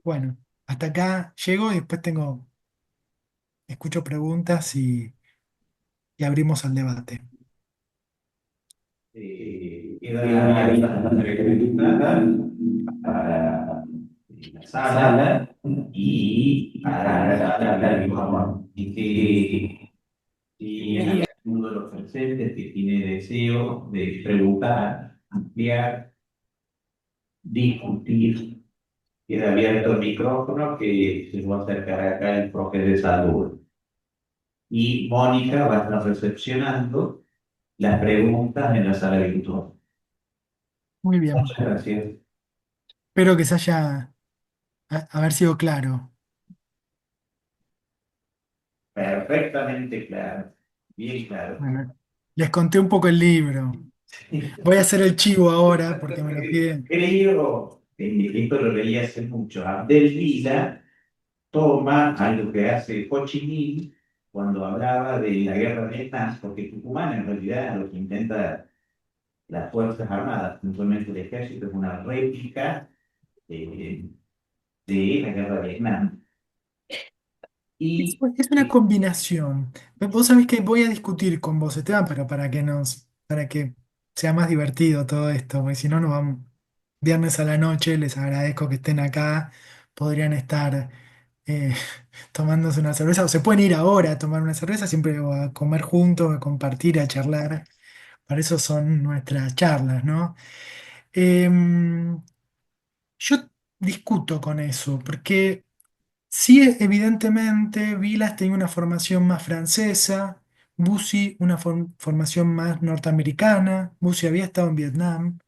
Bueno, hasta acá llego y después escucho preguntas y abrimos al debate. Queda abierta la pregunta para la sala y para hablar mejor. Y que si hay uno de los presentes que tiene deseo de preguntar, ampliar, discutir, queda abierto el micrófono que se va a acercar acá el profe de salud. Y Mónica va a estar recepcionando las preguntas en la sala virtual. Muy bien. Muchas gracias. Espero que se haya haber sido claro. Perfectamente claro, bien claro. Bueno, les conté un poco el libro. Voy a hacer el chivo ahora porque me lo piden. Creo, esto lo leí hace mucho, Abdel Vila toma algo que hace Ho Chi Minh cuando hablaba de la guerra de Vietnam, porque Tucumán en realidad lo que intenta las Fuerzas Armadas, puntualmente el ejército, es una réplica eh, de la guerra de Vietnam. Y Es una combinación. Vos sabés que voy a discutir con vos, Esteban, pero para que sea más divertido todo esto, porque si no nos vamos viernes a la noche, les agradezco que estén acá, podrían estar eh, tomándose una cerveza, o se pueden ir ahora a tomar una cerveza, siempre o a comer juntos, a compartir, a charlar. Para eso son nuestras charlas, ¿no? Em, yo discuto con eso, porque sí, evidentemente, Vilas tenía una formación más francesa, Bussi una formación más norteamericana, Bussi había estado en Vietnam,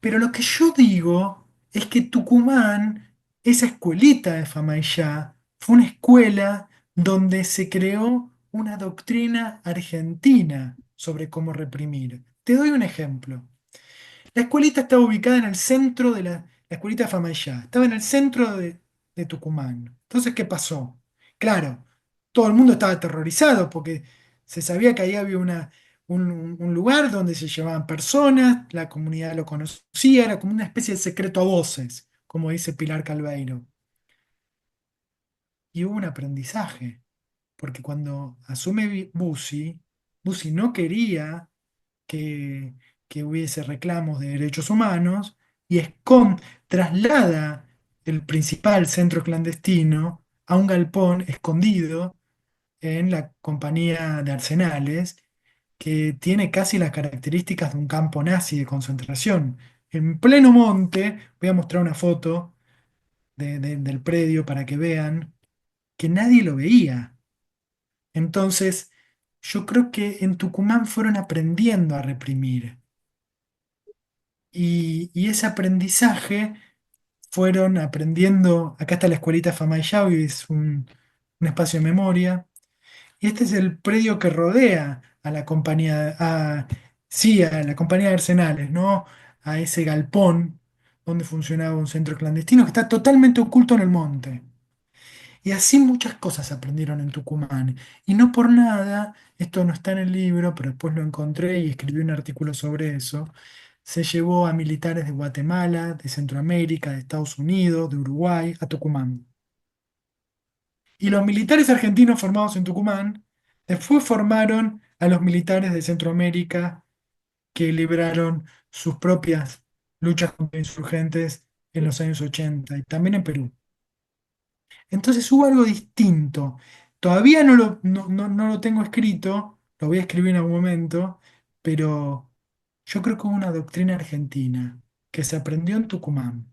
pero lo que yo digo es que Tucumán, esa escuelita de Famaillá, fue una escuela donde se creó una doctrina argentina sobre cómo reprimir. Te doy un ejemplo. La escuelita estaba ubicada en el centro de la escuelita de Famaillá. Estaba en el centro de Tucumán. Entonces, ¿qué pasó? Claro, todo el mundo estaba aterrorizado porque se sabía que ahí había un lugar donde se llevaban personas, la comunidad lo conocía, era como una especie de secreto a voces, como dice Pilar Calveiro. Y hubo un aprendizaje, porque cuando asume Bussi, Bussi no quería que, que hubiese reclamos de derechos humanos y traslada el principal centro clandestino a un galpón escondido en la compañía de arsenales que tiene casi las características de un campo nazi de concentración. En pleno monte, voy a mostrar una foto del predio para que vean que nadie lo veía. Entonces, yo creo que en Tucumán fueron aprendiendo a reprimir. Y ese aprendizaje fueron aprendiendo, acá está la escuelita Famayau y es un espacio de memoria, y este es el predio que rodea a la compañía, sí, a la compañía de Arsenales, ¿no? A ese galpón donde funcionaba un centro clandestino que está totalmente oculto en el monte. Y así muchas cosas se aprendieron en Tucumán. Y no por nada, esto no está en el libro, pero después lo encontré y escribí un artículo sobre eso. Se llevó a militares de Guatemala, de Centroamérica, de Estados Unidos, de Uruguay, a Tucumán. Y los militares argentinos formados en Tucumán después formaron a los militares de Centroamérica que libraron sus propias luchas contra insurgentes en los años 80 y también en Perú. Entonces hubo algo distinto. Todavía no lo tengo escrito, lo voy a escribir en algún momento, pero yo creo que hubo una doctrina argentina que se aprendió en Tucumán.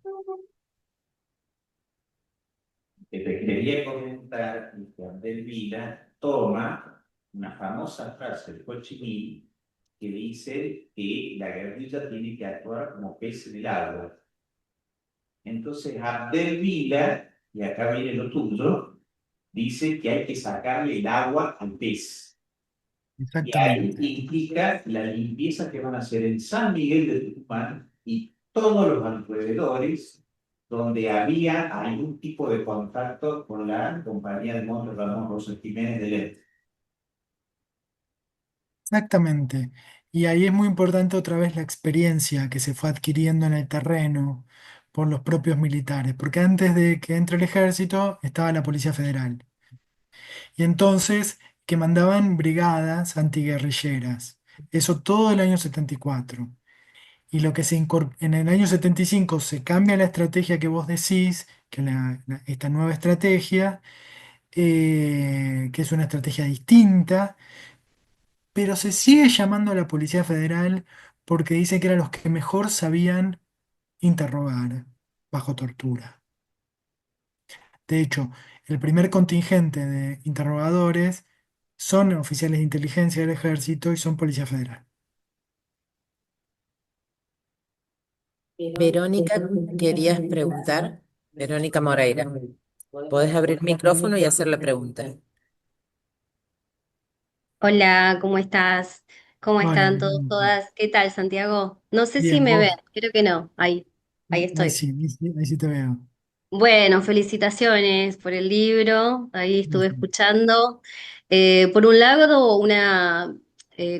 que te quería comentar que Abdel Vila toma una famosa frase de Ho Chi Minh que dice que la guerrilla tiene que actuar como pez en el agua. Entonces Abdel Vila, y acá viene lo tuyo, dice que hay que sacarle el agua al pez. Y ahí Exactamente. implica la limpieza que van a hacer en San Miguel de Tucumán y todos los alrededores donde había algún tipo de contacto con la compañía de Montes Ramón Rosa Jiménez de Led. Exactamente. Y ahí es muy importante otra vez la experiencia que se fue adquiriendo en el terreno por los propios militares, porque antes de que entre el ejército estaba la Policía Federal. Y entonces que mandaban brigadas antiguerrilleras. Eso todo el año 74. Y lo que en el año 75 se cambia la estrategia que vos decís, que esta nueva estrategia, que es una estrategia distinta, pero se sigue llamando a la Policía Federal porque dice que eran los que mejor sabían interrogar bajo tortura. De hecho, el primer contingente de interrogadores son oficiales de inteligencia del ejército y son Policía Federal. Verónica, querías preguntar. Verónica Moreira, podés abrir micrófono y hacer la pregunta. Hola, ¿cómo estás? ¿Cómo Hola, están todos, Verónica. todas? ¿Qué tal, Santiago? No sé si Bien, me ven, vos. creo que no. Ahí estoy. Ahí sí te veo. Bueno, felicitaciones por el libro. Ahí estuve Gracias. escuchando. Por un lado,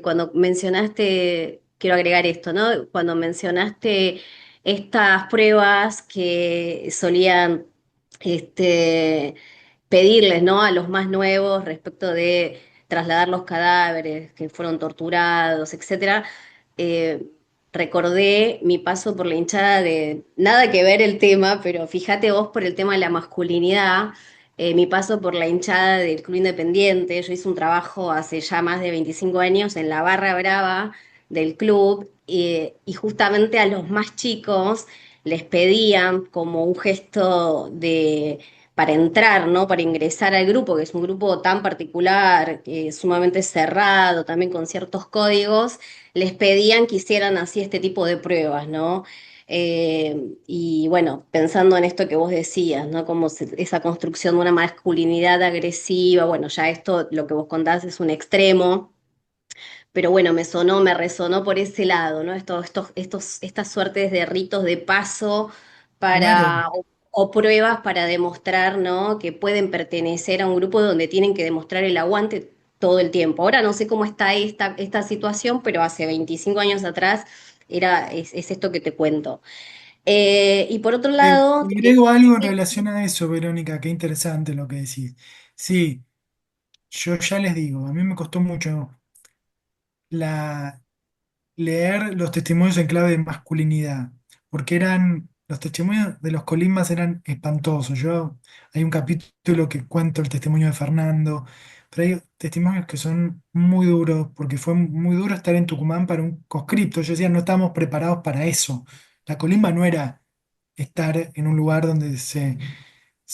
cuando mencionaste quiero agregar esto, ¿no? Cuando mencionaste estas pruebas que solían este, pedirles, ¿no? A los más nuevos respecto de trasladar los cadáveres que fueron torturados, etcétera, eh, recordé mi paso por la hinchada de, nada que ver el tema, pero fíjate vos por el tema de la masculinidad, mi paso por la hinchada del Club Independiente. Yo hice un trabajo hace ya más de 25 años en la barra brava del club, y justamente a los más chicos les pedían como un gesto de para entrar, ¿no? Para ingresar al grupo, que es un grupo tan particular, sumamente cerrado, también con ciertos códigos, les pedían que hicieran así este tipo de pruebas, ¿no? Y bueno, pensando en esto que vos decías, ¿no? Como esa construcción de una masculinidad agresiva, bueno, ya esto, lo que vos contás es un extremo, pero bueno, me sonó, me resonó por ese lado, ¿no? Estas suertes de ritos de paso Claro. para, o pruebas para demostrar, ¿no? Que pueden pertenecer a un grupo donde tienen que demostrar el aguante todo el tiempo. Ahora no sé cómo está esta situación, pero hace 25 años atrás es esto que te cuento. Y por otro lado, Agrego algo en relación a eso, Verónica, qué interesante lo que decís. Sí, yo ya les digo, a mí me costó mucho la, leer los testimonios en clave de masculinidad, porque los testimonios de los colimas eran espantosos. Hay un capítulo que cuento el testimonio de Fernando, pero hay testimonios que son muy duros, porque fue muy duro estar en Tucumán para un conscripto. Yo decía, no estábamos preparados para eso. La colimba no era estar en un lugar donde se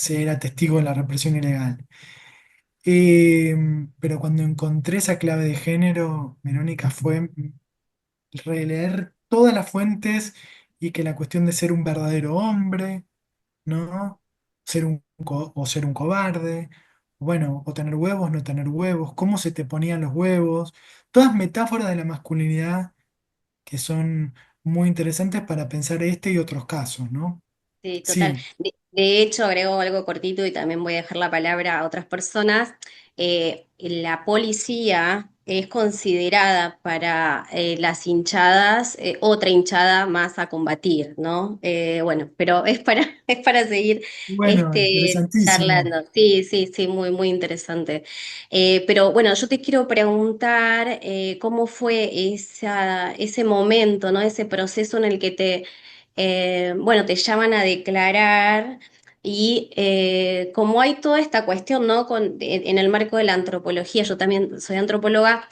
era testigo de la represión ilegal. Eh, pero cuando encontré esa clave de género, Verónica, fue releer todas las fuentes y que la cuestión de ser un verdadero hombre, ¿no? O ser un cobarde, bueno, o tener huevos, no tener huevos, cómo se te ponían los huevos, todas metáforas de la masculinidad que son muy interesantes para pensar este y otros casos, ¿no? sí, total. Sí, De hecho, agrego algo cortito y también voy a dejar la palabra a otras personas. La policía es considerada para las hinchadas otra hinchada más a combatir, ¿no? Bueno, pero es para seguir bueno, interesantísimo. charlando. Sí, sí, sí, muy, muy interesante. Pero bueno, yo te quiero preguntar cómo fue ese momento, ¿no? Ese proceso en el que bueno, te llaman a declarar y como hay toda esta cuestión, ¿no? En el marco de la antropología, yo también soy antropóloga,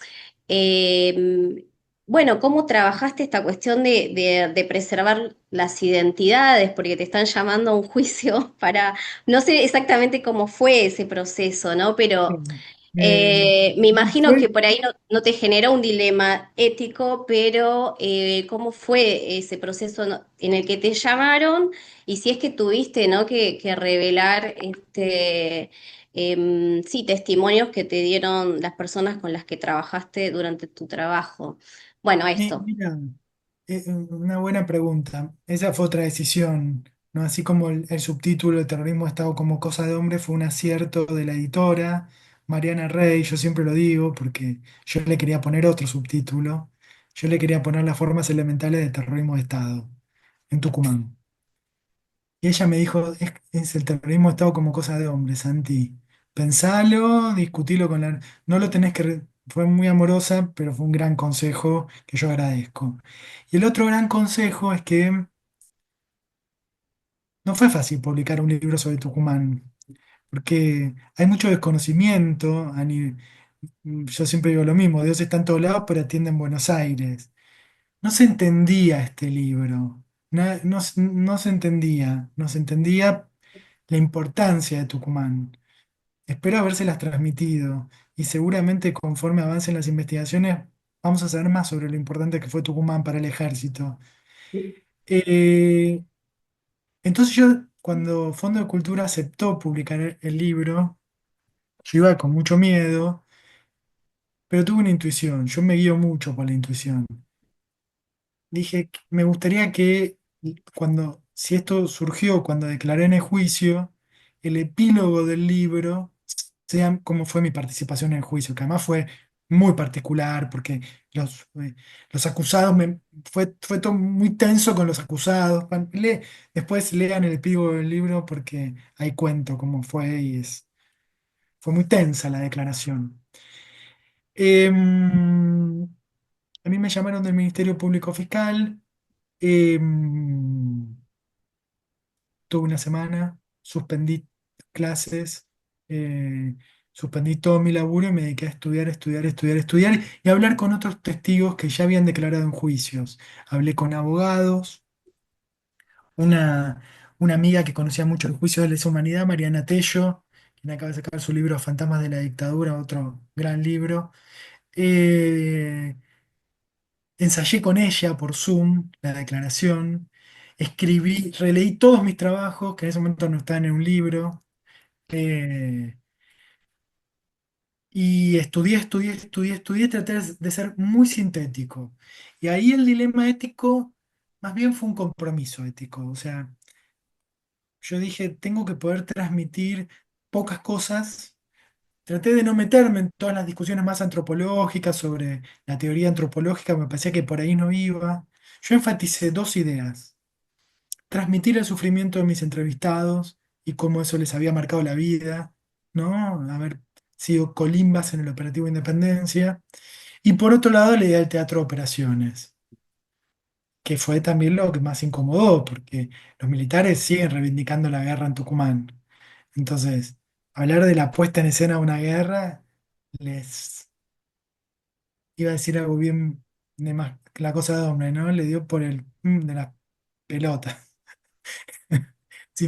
bueno, ¿cómo trabajaste esta cuestión de preservar las identidades? Porque te están llamando a un juicio para, no sé exactamente cómo fue ese proceso, ¿no? Pero Eh, me imagino que fue, por ahí no te generó un dilema ético, pero ¿cómo fue ese proceso en el que te llamaron? Y si es que tuviste, ¿no? que revelar sí, testimonios que te dieron las personas con las que trabajaste durante tu trabajo. Bueno, esto. mira, una buena pregunta. Esa fue otra decisión, ¿no? Así como el subtítulo de Terrorismo de Estado como cosa de hombre fue un acierto de la editora, Mariana Rey, yo siempre lo digo porque yo le quería poner otro subtítulo. Yo le quería poner las formas elementales de terrorismo de Estado en Tucumán. Y ella me dijo, es el terrorismo de Estado como cosa de hombre, Santi. Pensalo, discutilo con la... No lo tenés que... Fue muy amorosa, pero fue un gran consejo que yo agradezco. Y el otro gran consejo es que no fue fácil publicar un libro sobre Tucumán, porque hay mucho desconocimiento. Yo siempre digo lo mismo, Dios está en todos lados, pero atiende en Buenos Aires. No se entendía este libro, no se entendía la importancia de Tucumán. Espero habérselas transmitido y seguramente conforme avancen las investigaciones vamos a saber más sobre lo importante que fue Tucumán para el ejército. Eh, entonces yo, cuando Fondo de Cultura aceptó publicar el libro, yo iba con mucho miedo, pero tuve una intuición, yo me guío mucho por la intuición. Dije, me gustaría que si esto surgió cuando declaré en el juicio, el epílogo del libro sea como fue mi participación en el juicio, que además fue muy particular, porque los acusados, fue todo muy tenso con los acusados. Después lean el epílogo del libro porque ahí cuento cómo fue y fue muy tensa la declaración. Em, a mí me llamaron del Ministerio Público Fiscal. em, Tuve una semana, suspendí clases, suspendí todo mi laburo y me dediqué a estudiar, estudiar, estudiar, estudiar y hablar con otros testigos que ya habían declarado en juicios. Hablé con abogados, una, una amiga que conocía mucho el juicio de lesa humanidad, Mariana Tello, quien acaba de sacar su libro Fantasmas de la Dictadura, otro gran libro. Eh, Ensayé con ella por Zoom la declaración, escribí, releí todos mis trabajos, que en ese momento no estaban en un libro, eh, y estudié, estudié, estudié, estudié, traté de ser muy sintético. Y ahí el dilema ético más bien fue un compromiso ético. O sea, yo dije, tengo que poder transmitir pocas cosas. Traté de no meterme en todas las discusiones más antropológicas sobre la teoría antropológica, me parecía que por ahí no iba. Yo enfaticé dos ideas: transmitir el sufrimiento de mis entrevistados y cómo eso les había marcado la vida, ¿no? Haber sido colimbas en el operativo Independencia. Y por otro lado, la idea del teatro de operaciones, que fue también lo que más incomodó, porque los militares siguen reivindicando la guerra en Tucumán. Entonces, hablar de la puesta en escena de una guerra les iba a decir algo bien de más, la cosa de hombre, ¿no? Le dio por el de la pelota. Sí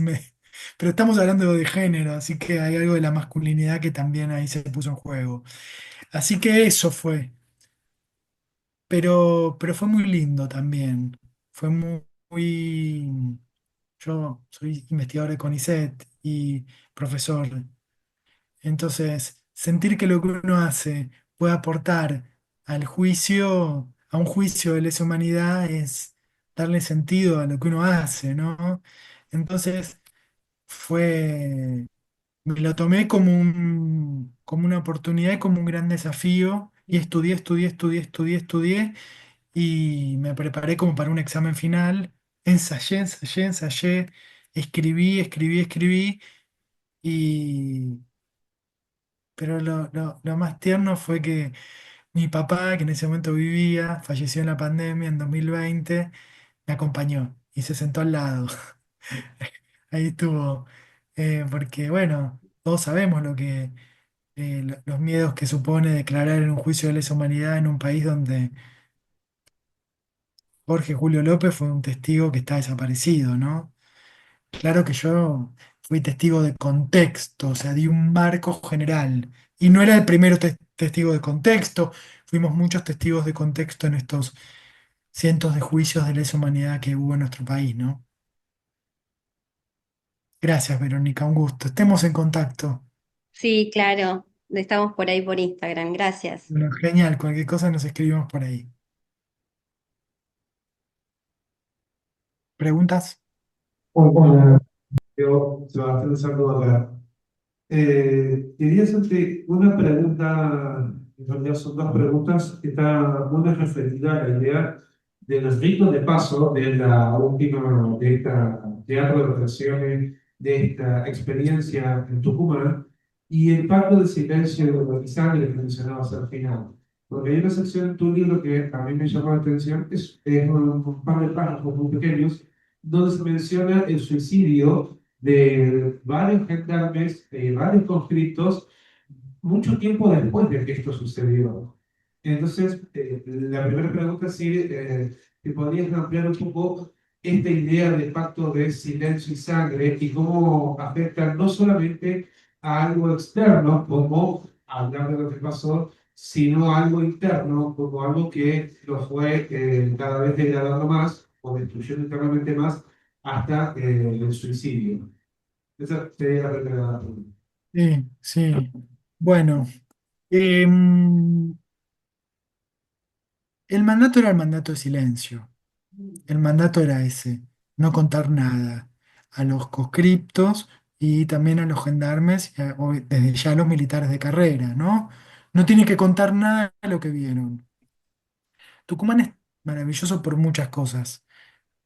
pero estamos hablando de género, así que hay algo de la masculinidad que también ahí se puso en juego. Así que eso fue, pero fue muy lindo también. Fue yo soy investigador de CONICET y profesor. Entonces, sentir que lo que uno hace puede aportar al juicio, a un juicio de lesa humanidad, es darle sentido a lo que uno hace, ¿no? Entonces, fue, me lo tomé como una oportunidad y como un gran desafío y estudié, estudié, estudié, estudié, estudié y me preparé como para un examen final. Ensayé, ensayé, ensayé, escribí, escribí, escribí y... Pero lo más tierno fue que mi papá, que en ese momento vivía, falleció en la pandemia en 2020, me acompañó y se sentó al lado. Ahí estuvo. Porque, bueno, todos sabemos los miedos que supone declarar en un juicio de lesa humanidad en un país donde Jorge Julio López fue un testigo que está desaparecido, ¿no? Claro que yo fui testigo de contexto, o sea, di un marco general. Y no era el primero testigo de contexto, fuimos muchos testigos de contexto en estos cientos de juicios de lesa humanidad que hubo en nuestro país, ¿no? Gracias, Verónica, un gusto. Estemos en contacto. Sí, claro, estamos por ahí por Instagram, gracias. Bueno, genial, cualquier cosa nos escribimos por ahí. ¿Preguntas? Hola, yo, Sebastián de Sandoval. Quería hacerte una pregunta, en realidad son dos preguntas, que está una referida a la idea de los ritos de paso de la última, de esta teatro de reflexiones, de esta experiencia en Tucumán, y el pacto de silencio y sangre que mencionabas al final. Porque hay una sección en tu libro que a mí me llamó la atención, es un par de párrafos muy pequeños, donde se menciona el suicidio de varios gendarmes, varios conscriptos, mucho tiempo después de que esto sucedió. Entonces, la primera pregunta es si te podrías ampliar un poco esta idea de pacto de silencio y sangre y cómo afecta no solamente a algo externo, como hablar de lo que pasó, sino a algo interno, como algo que lo fue cada vez degradando más o destruyendo internamente más hasta el suicidio. Esa sería la primera pregunta. Sí, sí. Bueno, em, el mandato era el mandato de silencio. El mandato era ese, no contar nada a los conscriptos y también a los gendarmes, desde ya a los militares de carrera, ¿no? No tiene que contar nada de lo que vieron. Tucumán es maravilloso por muchas cosas,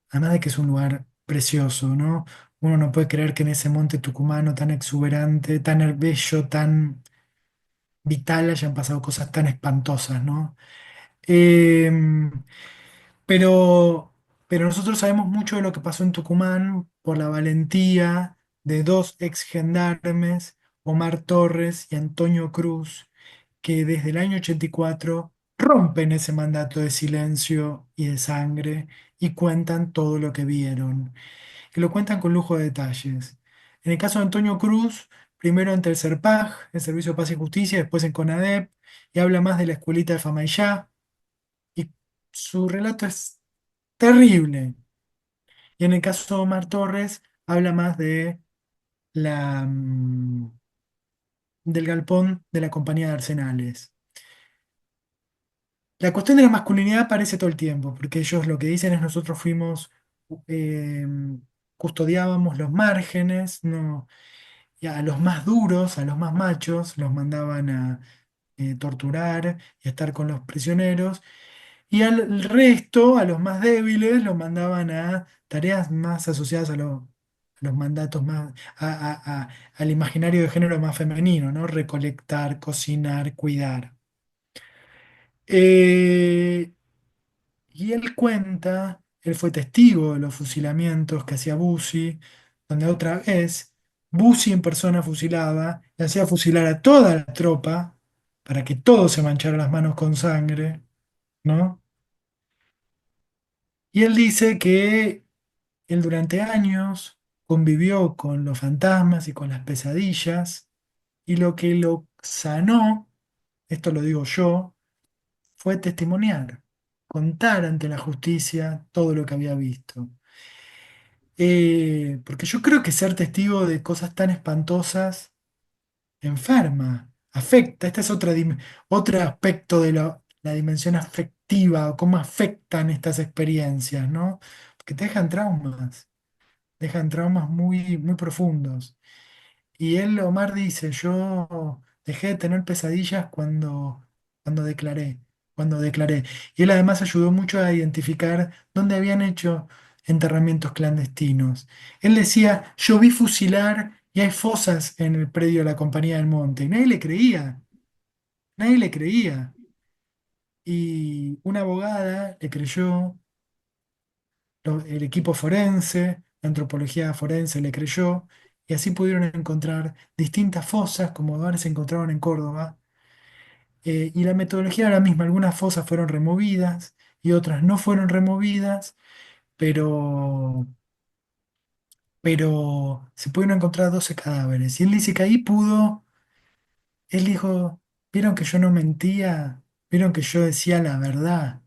además de que es un lugar precioso, ¿no? Uno no puede creer que en ese monte tucumano tan exuberante, tan bello, tan vital hayan pasado cosas tan espantosas, ¿no? Eh, pero, pero nosotros sabemos mucho de lo que pasó en Tucumán por la valentía de dos ex gendarmes, Omar Torres y Antonio Cruz, que desde el año 84 rompen ese mandato de silencio y de sangre y cuentan todo lo que vieron, que lo cuentan con lujo de detalles. En el caso de Antonio Cruz, primero ante el SERPAJ, el Servicio de Paz y Justicia, después en CONADEP, y habla más de la escuelita de Famaillá, y su relato es terrible. Y en el caso de Omar Torres, habla más de del galpón de la compañía de Arsenales. La cuestión de la masculinidad aparece todo el tiempo, porque ellos lo que dicen es nosotros fuimos, eh, custodiábamos los márgenes, no, y a los más duros, a los más machos, los mandaban a torturar y a estar con los prisioneros, y al resto, a los más débiles, los mandaban a tareas más asociadas a los mandatos más, al imaginario de género más femenino, ¿no? Recolectar, cocinar, cuidar. Eh, y él cuenta, él fue testigo de los fusilamientos que hacía Bussi, donde otra vez Bussi en persona fusilaba y hacía fusilar a toda la tropa para que todos se mancharan las manos con sangre, ¿no? Y él dice que él durante años convivió con los fantasmas y con las pesadillas, y lo que lo sanó, esto lo digo yo, fue testimoniar, contar ante la justicia todo lo que había visto. Porque yo creo que ser testigo de cosas tan espantosas enferma, afecta. Este es otro aspecto de la dimensión afectiva, o cómo afectan estas experiencias, ¿no? Porque te dejan traumas muy, muy profundos. Y él, Omar, dice, yo dejé de tener pesadillas cuando declaré. Y él además ayudó mucho a identificar dónde habían hecho enterramientos clandestinos. Él decía, yo vi fusilar y hay fosas en el predio de la Compañía del Monte. Y nadie le creía, nadie le creía. Y una abogada le creyó, el equipo forense, la antropología forense le creyó, y así pudieron encontrar distintas fosas, como ahora se encontraron en Córdoba. Y la metodología era la misma, algunas fosas fueron removidas y otras no fueron removidas, pero, pero se pudieron encontrar 12 cadáveres. Y él dice que ahí él dijo, vieron que yo no mentía, vieron que yo decía la verdad.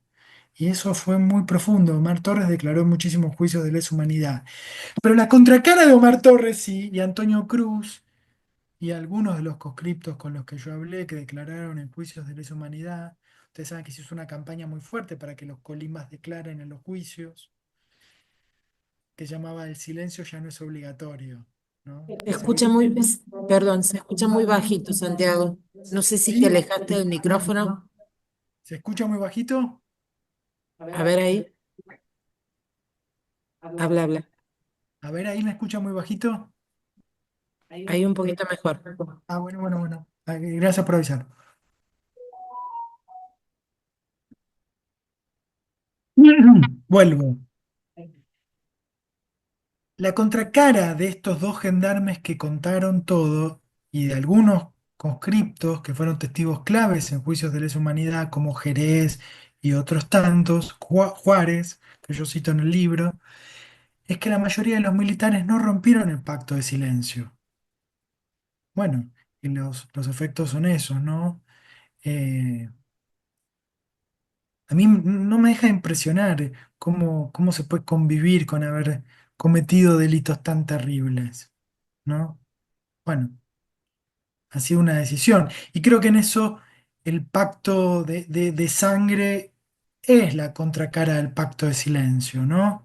Y eso fue muy profundo. Omar Torres declaró en muchísimos juicios de lesa humanidad. Pero la contracara de Omar Torres sí, y Antonio Cruz y algunos de los conscriptos con los que yo hablé que declararon en juicios de lesa humanidad, ustedes saben que se hizo una campaña muy fuerte para que los colimas declaren en los juicios, que llamaba El silencio ya no es obligatorio, ¿no? Se escucha muy, perdón, se escucha muy bajito, Santiago. No sé si te ¿Sí? alejaste del micrófono. ¿Se escucha muy bajito? A ver ahí, habla, habla. A ver, ahí me escucha muy bajito. Ahí un poquito mejor. Ah, bueno, bueno, bueno. Ah, gracias por avisar. Vuelvo. La contracara de estos dos gendarmes que contaron todo y de algunos conscriptos que fueron testigos claves en juicios de lesa humanidad como Jerez y otros tantos, Juárez, que yo cito en el libro, es que la mayoría de los militares no rompieron el pacto de silencio. Bueno, y los efectos son esos, ¿no? Eh, a mí no me deja de impresionar cómo se puede convivir con haber cometido delitos tan terribles, ¿no? Bueno, ha sido una decisión. Y creo que en eso el pacto de sangre es la contracara del pacto de silencio, ¿no?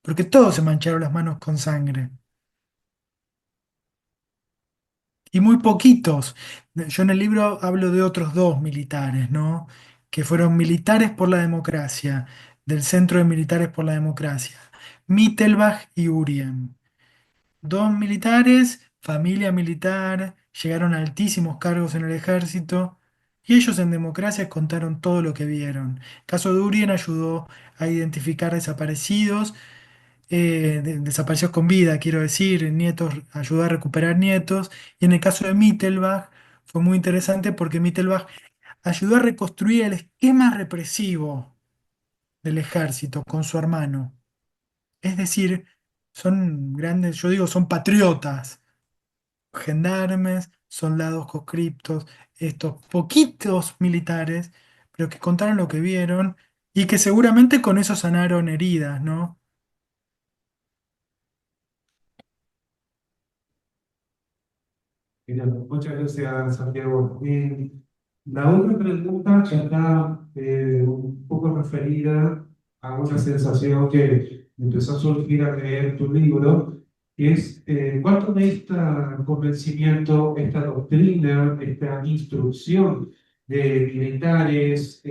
Porque todos se mancharon las manos con sangre. y muy poquitos. Yo en el libro hablo de otros dos militares, ¿no? Que fueron militares por la democracia, del Centro de Militares por la Democracia, Mittelbach y Urien. Dos militares, familia militar, llegaron a altísimos cargos en el ejército y ellos en democracia contaron todo lo que vieron. El caso de Urien ayudó a identificar desaparecidos, desaparecidos con vida, quiero decir, nietos, ayudó a recuperar nietos. Y en el caso de Mittelbach fue muy interesante porque Mittelbach ayudó a reconstruir el esquema represivo del ejército con su hermano. Es decir, son grandes, yo digo, son patriotas, gendarmes, soldados conscriptos, estos poquitos militares, pero que contaron lo que vieron y que seguramente con eso sanaron heridas, ¿no? Bien, muchas gracias, Santiago. La otra pregunta está un poco referida a una sensación que empezó a surgir al leer tu libro, que es cuánto de este convencimiento, esta doctrina, esta instrucción de militares,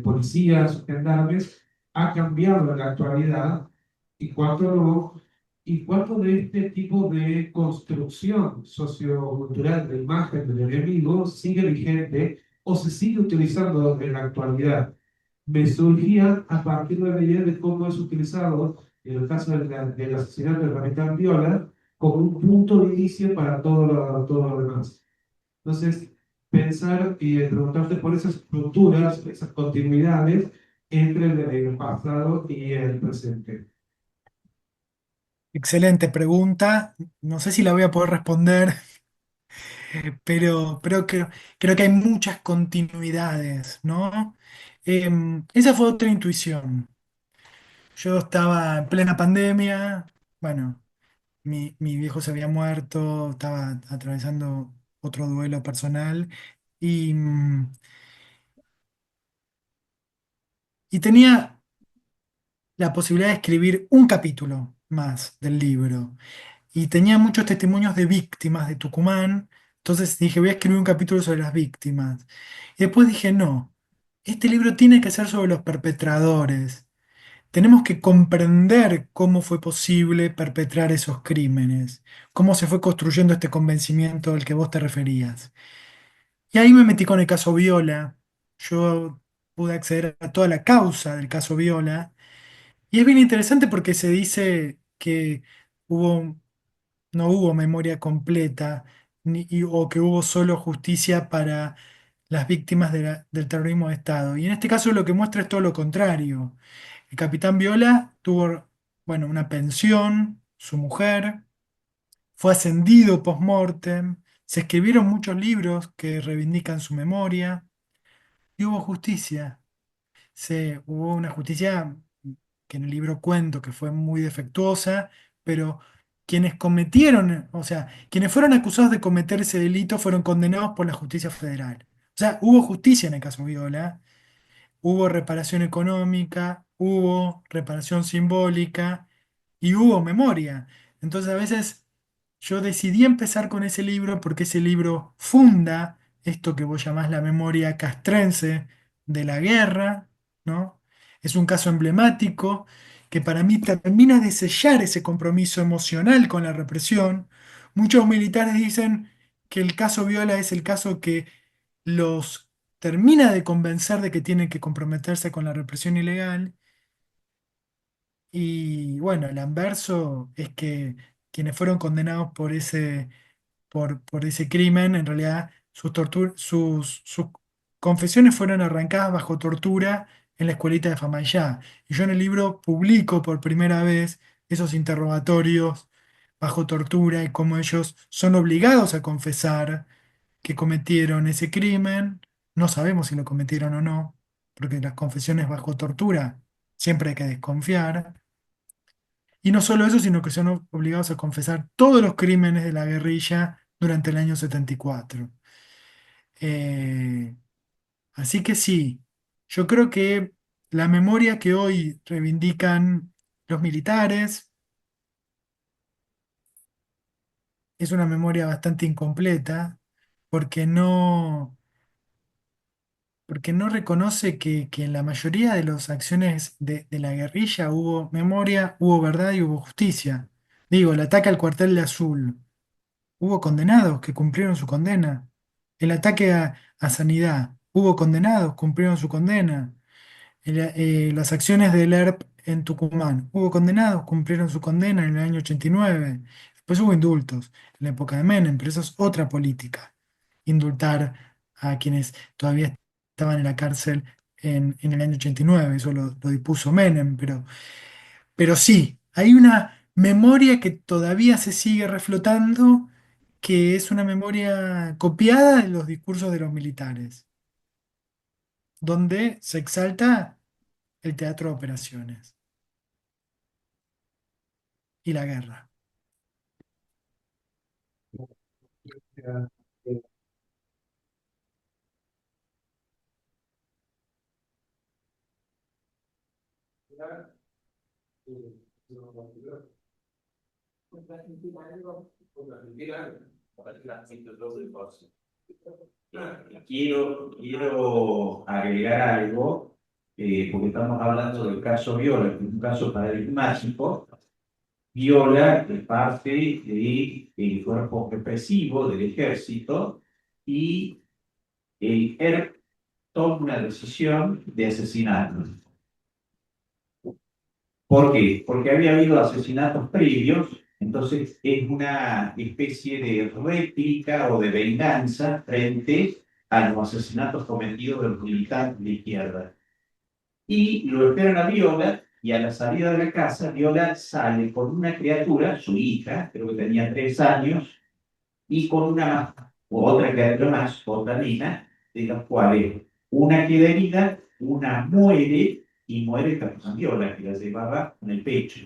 policías, gendarmes, ha cambiado en la actualidad y cuánto no. ¿Y cuánto de este tipo de construcción sociocultural de imagen del enemigo sigue vigente o se sigue utilizando en la actualidad? Me surgía a partir de la idea de cómo es utilizado en el caso del asesinato del capitán Viola como un punto de inicio para todo lo demás. Entonces, pensar y preguntarte por esas estructuras, esas continuidades entre el pasado y el presente. Excelente pregunta. No sé si la voy a poder responder, pero creo que hay muchas continuidades, ¿no? Esa fue otra intuición. Yo estaba en plena pandemia, bueno, mi viejo se había muerto, estaba atravesando otro duelo personal y, y tenía la posibilidad de escribir un capítulo más del libro. Y tenía muchos testimonios de víctimas de Tucumán, entonces dije, voy a escribir un capítulo sobre las víctimas. Y después dije, no, este libro tiene que ser sobre los perpetradores. Tenemos que comprender cómo fue posible perpetrar esos crímenes, cómo se fue construyendo este convencimiento al que vos te referías. Y ahí me metí con el caso Viola. Yo pude acceder a toda la causa del caso Viola. Y es bien interesante porque se dice que hubo, no hubo memoria completa o que hubo solo justicia para las víctimas del terrorismo de Estado. Y en este caso lo que muestra es todo lo contrario. El capitán Viola tuvo, bueno, una pensión, su mujer, fue ascendido post-mortem, se escribieron muchos libros que reivindican su memoria y hubo justicia. Hubo una justicia que en el libro cuento que fue muy defectuosa, pero quienes cometieron, o sea, quienes fueron acusados de cometer ese delito fueron condenados por la justicia federal. O sea, hubo justicia en el caso Viola, hubo reparación económica, hubo reparación simbólica y hubo memoria. Entonces a veces yo decidí empezar con ese libro porque ese libro funda esto que vos llamás la memoria castrense de la guerra, ¿no? Es un caso emblemático que para mí termina de sellar ese compromiso emocional con la represión. Muchos militares dicen que el caso Viola es el caso que los termina de convencer de que tienen que comprometerse con la represión ilegal. Y bueno, el anverso es que quienes fueron condenados por ese crimen, en realidad sus confesiones fueron arrancadas bajo tortura en la escuelita de Famayá. Y yo en el libro publico por primera vez esos interrogatorios bajo tortura y cómo ellos son obligados a confesar que cometieron ese crimen. No sabemos si lo cometieron o no, porque las confesiones bajo tortura siempre hay que desconfiar. Y no solo eso, sino que son obligados a confesar todos los crímenes de la guerrilla durante el año 74. Eh, Así que sí, yo creo que la memoria que hoy reivindican los militares, es una memoria bastante incompleta porque porque no reconoce que en la mayoría de las acciones de la guerrilla hubo memoria, hubo verdad y hubo justicia. Digo, el ataque al cuartel de Azul, hubo condenados que cumplieron su condena. El ataque a Sanidad, hubo condenados, cumplieron su condena. Las acciones del ERP en Tucumán, hubo condenados, cumplieron su condena en el año 89. Después hubo indultos en la época de Menem, pero eso es otra política. Indultar a quienes todavía estaban en la cárcel en el año 89, eso lo dispuso Menem, pero sí, hay una memoria que todavía se sigue reflotando, que es una memoria copiada de los discursos de los militares, donde se exalta el teatro de operaciones y la guerra. Quiero agregar algo, porque estamos hablando del caso Viola, que es un caso paradigmático. Viola es parte del cuerpo represivo del ejército y el ERP toma una decisión de asesinato. ¿Por qué? Porque había habido asesinatos previos, entonces es una especie de réplica o de venganza frente a los asesinatos cometidos de los militantes de izquierda. Y lo esperan a Viola, y a la salida de la casa, Viola sale con una criatura, su hija, creo que tenía 3 años, y con una más, o otra criatura más, otra nena, de las cuales una queda herida, una muere, y muere Capitán Viola, que la llevaba en el pecho.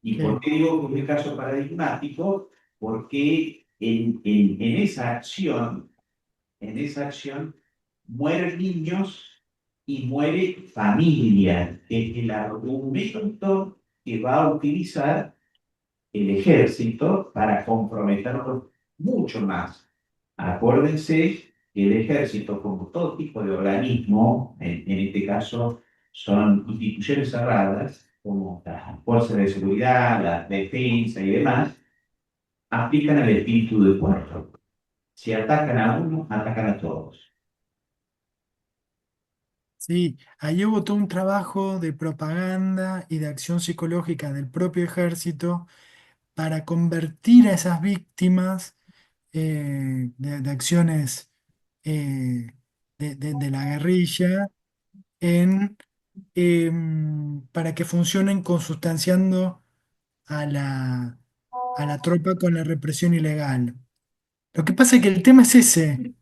¿Y por Sí, qué digo que es un caso paradigmático? Porque en esa acción mueren niños y muere familia, que es el argumento que va a utilizar el ejército para comprometerlos mucho más. Acuérdense que el ejército, como todo tipo de organismo, en este caso son instituciones cerradas, como las fuerzas de seguridad, la defensa y demás, aplican el espíritu de puerto. Si atacan a uno, atacan a todos. sí, ahí hubo todo un trabajo de propaganda y de acción psicológica del propio ejército para convertir a esas víctimas de acciones eh, de la guerrilla en, para que funcionen consustanciando a a la tropa con la represión ilegal. Lo que pasa es que el tema es ese.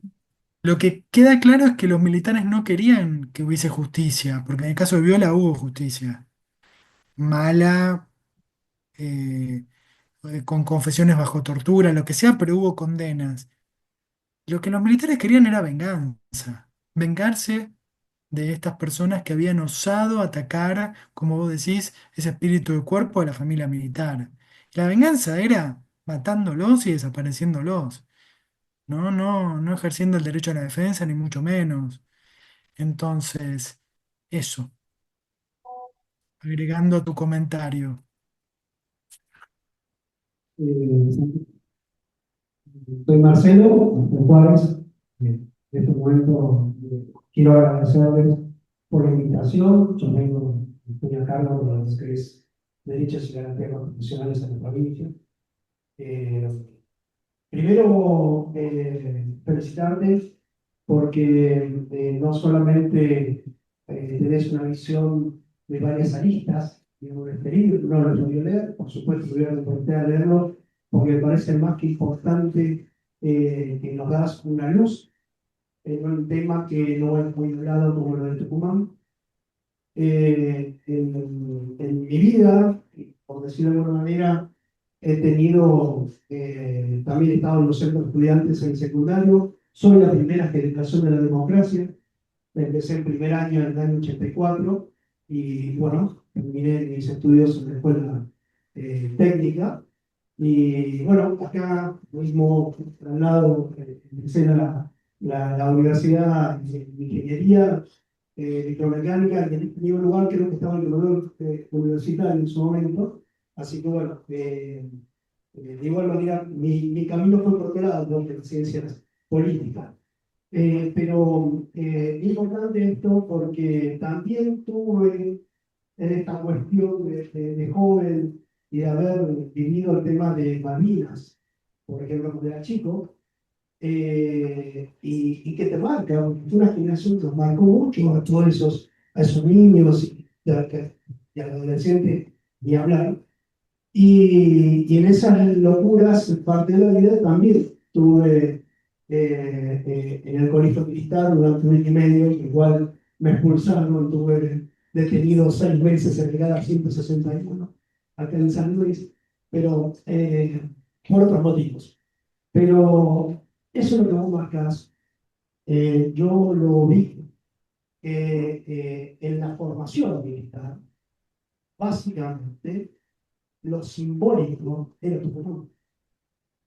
Lo que queda claro es que los militares no querían que hubiese justicia, porque en el caso de Viola hubo justicia. Mala, eh, con confesiones bajo tortura, lo que sea, pero hubo condenas. Lo que los militares querían era venganza. Vengarse de estas personas que habían osado atacar, como vos decís, ese espíritu de cuerpo a la familia militar. La venganza era matándolos y desapareciéndolos. No ejerciendo el derecho a la defensa, ni mucho menos. Entonces, eso, agregando a tu comentario. Eh, Soy Marcelo Juárez. En este momento quiero agradecerles por la invitación. Yo estoy a cargo de los que es derechos y garantías constitucionales en la provincia. Eh, Primero, felicitarte porque no solamente tenés una visión de varias aristas, digamos, de este libro, no lo he podido leer, por supuesto, voy a intentar leerlo, porque me parece más que importante que nos das una luz en un tema que no es muy hablado como lo de Tucumán. En mi vida, por decirlo de alguna manera, he tenido, también he estado en los centros de estudiantes en el secundario, soy la primera generación de la democracia, empecé el primer año en el año 84 y bueno, terminé mis estudios en la escuela técnica Y bueno, acá mismo al lado empecé la Universidad de Ingeniería Electromecánica, y en primer lugar creo que estaba en el comedor universitario en su momento. Así que bueno, de igual manera mi camino fue por otro lado, ¿no? De las ciencias políticas. Pero es importante esto porque también tuve en esta cuestión de joven y de haber vivido el tema de Malvinas, por ejemplo, cuando era chico, y que te marca, porque una generación que nos marcó mucho a todos esos niños y adolescentes, ni hablar. Y en esas locuras, parte de la vida también estuve en el colegio militar durante un año y medio, igual me expulsaron, estuve detenido 6 meses en llegar a 161, acá en San Luis, pero por otros motivos. Pero eso es lo que vos marcás, yo lo vi en la formación militar, básicamente lo simbólico era tu común.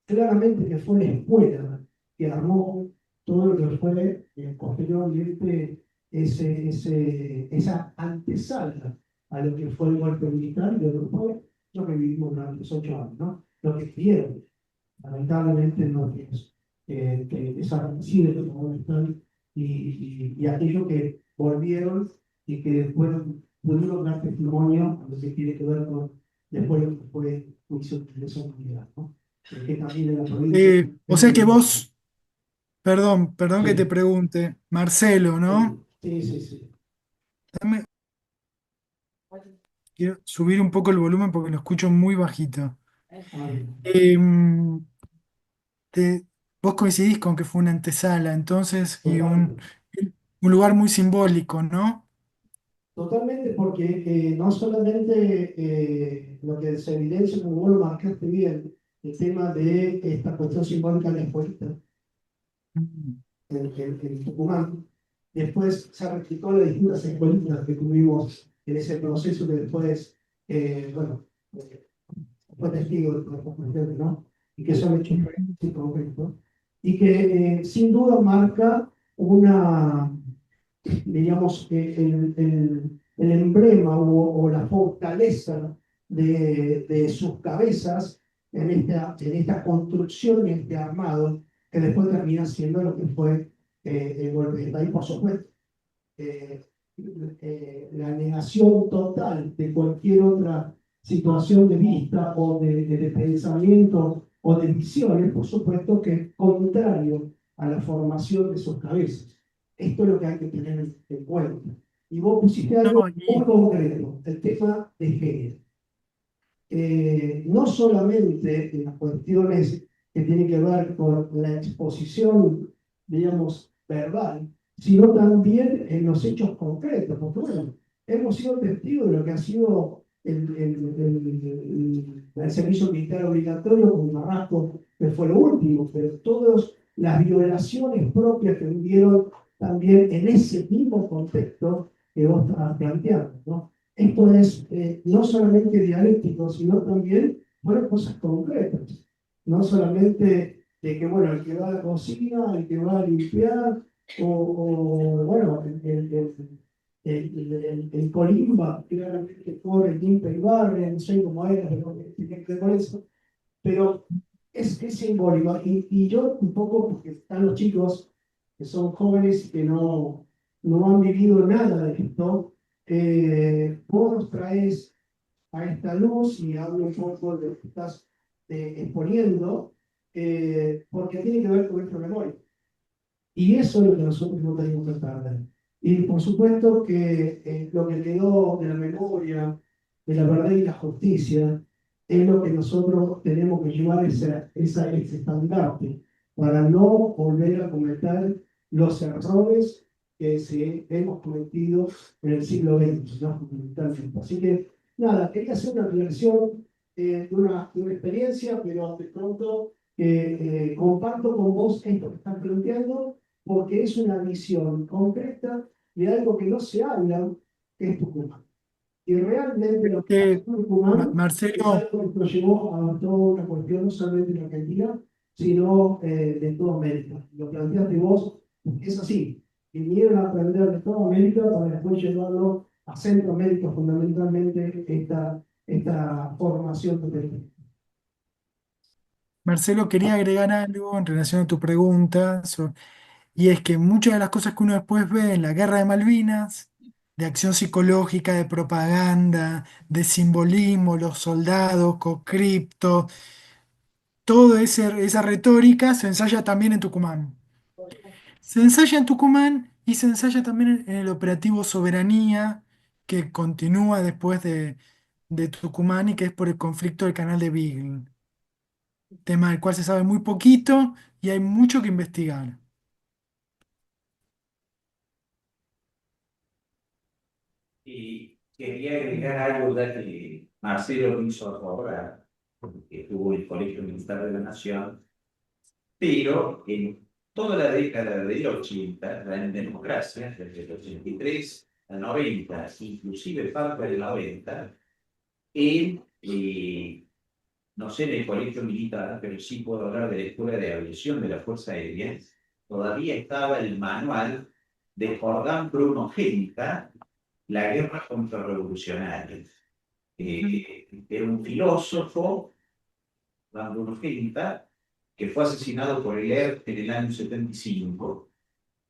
Claramente que fue la escuela que armó todo lo que fue posteriormente esa antesala a lo que fue el golpe militar y lo que fue lo que vivimos durante los 8 años, ¿no? Lo que vieron, lamentablemente no es que desaparecido como están y aquello que volvieron y que después pudieron dar testimonio a lo que tiene que ver con después lo que fue el juicio de esa unidad, ¿no? Que también en la provincia. O sea que vos, perdón que te Sí, pregunte, Marcelo, ¿no? sí, sí, sí, sí. Dame- quiero subir un poco el volumen porque lo escucho muy bajito. Ah, Em, te- vos coincidís con que fue una antesala, entonces, y totalmente. un lugar muy simbólico, ¿no? Totalmente, porque no solamente lo que se evidencia, como vos lo marcaste bien, el tema de esta cuestión simbólica de la escuelita Mm. en Tucumán, después se replicó en las distintas escuelitas que tuvimos en ese proceso que después, bueno, eh, fue testigo de las cuestiones, ¿no? Y que son hechos y concretos, y que sin duda marca una diríamos, el emblema o la fortaleza de sus cabezas en esta construcción, en este armado, que después termina siendo lo que fue el golpe de Estado. Y por supuesto, eh, la negación total de cualquier otra situación de vista o de pensamiento o de visiones, por supuesto que es contrario a la formación de sus cabezas. Esto es lo que hay que tener en cuenta. Y vos pusiste algo No, muy concreto, el tema de género. No solamente en las cuestiones que tienen que ver con la exposición, digamos, verbal, sino también en los hechos concretos, porque bueno, hemos sido testigos de lo que ha sido el servicio militar obligatorio con Marrasco, que fue lo último, pero todas las violaciones propias que vivieron también en ese mismo contexto que vos estabas planteando, ¿no? Esto es no solamente dialéctico, sino también, bueno, cosas concretas. No solamente de que, bueno, el que va a la cocina, el que va a limpiar, bueno, el colimba, claramente corre, limpia y barre, no sé cómo era, pero tiene que ver con eso. Pero es simbólico. Y yo un poco, porque están los chicos que son jóvenes y que no han vivido nada de esto, vos nos traes a esta luz y hablo un poco de lo que estás exponiendo, porque tiene que ver con nuestra memoria. Y eso es lo que nosotros no tenemos que perder. Y por supuesto que lo que quedó de la memoria, de la verdad y la justicia, es lo que nosotros tenemos que llevar ese estandarte para no volver a cometer los errores que hemos cometido en el siglo XX, ¿no? Fundamentalmente. Así que, nada, quería hacer una reflexión de una experiencia, pero de pronto comparto con vos esto que están planteando porque es una visión concreta de algo que no se habla, que es Tucumán. Y realmente lo que Eh, pasó en Tucumán es Marcelo, algo que nos llevó a toda una cuestión no solamente de Argentina, sino de toda América. Lo planteaste vos, es así. Vinieron a aprender de toda América para después llevarlo a Centroamérica, fundamentalmente esta formación que tenemos. Marcelo, quería agregar algo en relación a tu pregunta, y es que muchas de las cosas que uno después ve en la Guerra de Malvinas, de acción psicológica, de propaganda, de simbolismo, los soldados, cripto, toda esa retórica se ensaya también en Tucumán. Se ensaya en Tucumán y se ensaya también en el operativo Soberanía, que continúa después de Tucumán y que es por el conflicto del canal de Beagle, tema del cual se sabe muy poquito y hay mucho que investigar. Y quería agregar algo ya que Marcelo lo hizo ahora, que estuvo en el Colegio Militar de la Nación, pero en toda la década del 80, la democracia, desde el 83 al 90, inclusive parte del 90, él, no sé en el colegio militar, pero sí puedo hablar de la Escuela de Aviación de la Fuerza Aérea, todavía estaba el manual de Jordán Bruno Genta, La guerra contrarrevolucionaria. Era un filósofo, Jordán Bruno Genta, que fue asesinado por el ERP en el año 75.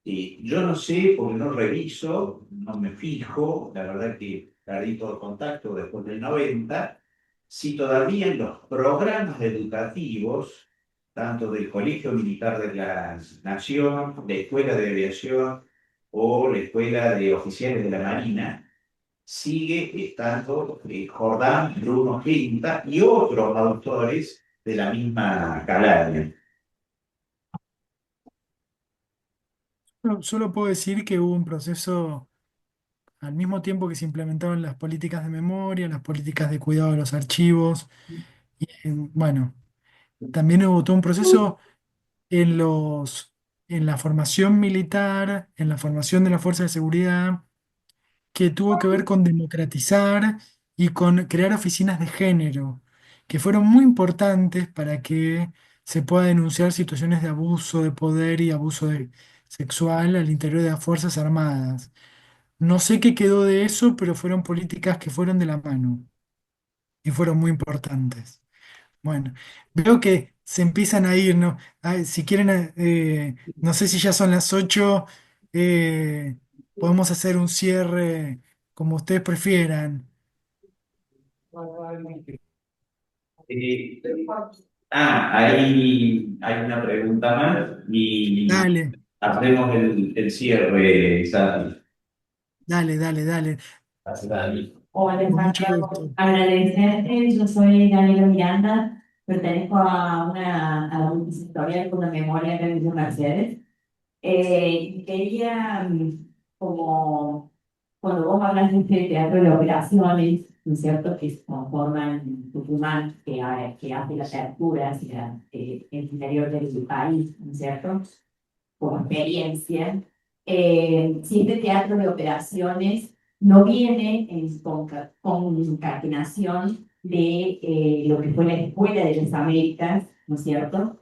Yo no sé, porque no reviso, no me fijo, la verdad que perdí todo contacto después del 90, si todavía en los programas educativos, tanto del Colegio Militar de la Nación, la Escuela de Aviación o la Escuela de Oficiales de la Marina, sigue estando Jordán Bruno Quinta y otros autores de la misma calaña. Solo puedo decir que hubo un proceso al mismo tiempo que se implementaron las políticas de memoria, las políticas de cuidado de los archivos, y bueno, también hubo todo un proceso en en la formación militar, en la formación de la fuerza de seguridad, que tuvo que ver con democratizar y con crear oficinas de género, que fueron muy importantes para que se pueda denunciar situaciones de abuso de poder y sexual al interior de las Fuerzas Armadas. No sé qué quedó de eso, pero fueron políticas que fueron de la mano y fueron muy importantes. Bueno, veo que se empiezan a ir, ¿no? Si quieren, no sé si ya son las 8, eh, podemos hacer un cierre como ustedes prefieran. Eh, ahí hay una pregunta más y Dale, hacemos el cierre, Santi. dale, Hola, con mucho Santiago. gusto. Agradecerte. Yo soy Daniela Miranda, pertenezco a una multisectorial con la memoria de Villa Mercedes. Quería, como cuando vos hablas de este teatro de operaciones, ¿no es cierto?, que se conforman Tucumán, que hace la apertura hacia el interior del país, ¿no es cierto?, como experiencia, si este teatro de operaciones no viene en concatenación de lo que fue la Escuela de las Américas, ¿no es cierto?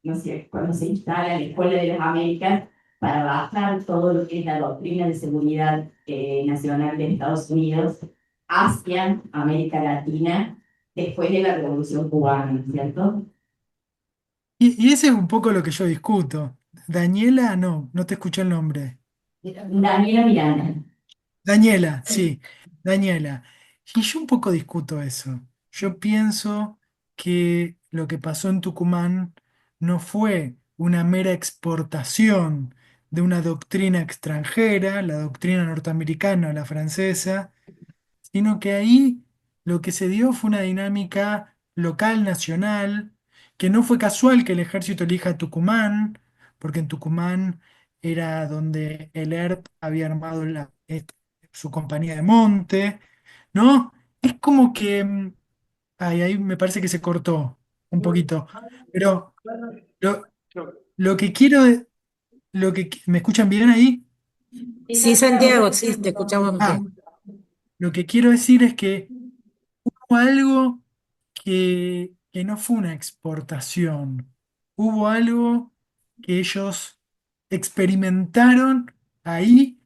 No sé, cuando se instala la Escuela de las Américas para bajar todo lo que es la doctrina de seguridad nacional de Estados Unidos hacia América Latina después de la Revolución Cubana, ¿no es cierto? Y ese es un poco lo que yo discuto. Daniela, no te escuché el nombre. Daniela Miranda. Daniela, sí, Daniela. Y yo un poco discuto eso. Yo pienso que lo que pasó en Tucumán no fue una mera exportación de una doctrina extranjera, la doctrina norteamericana o la francesa, sino que ahí lo que se dio fue una dinámica local, nacional, que no fue casual que el ejército elija Tucumán, porque en Tucumán era donde el ERP había armado su compañía de monte, ¿no? Es como que, ahí me parece que se cortó un poquito, pero lo, lo que quiero, ¿me escuchan bien ahí? Sí, Santiago, sí, te escuchamos Ah, bien. Lo que quiero decir es que hubo algo que no fue una exportación. Hubo algo que ellos experimentaron ahí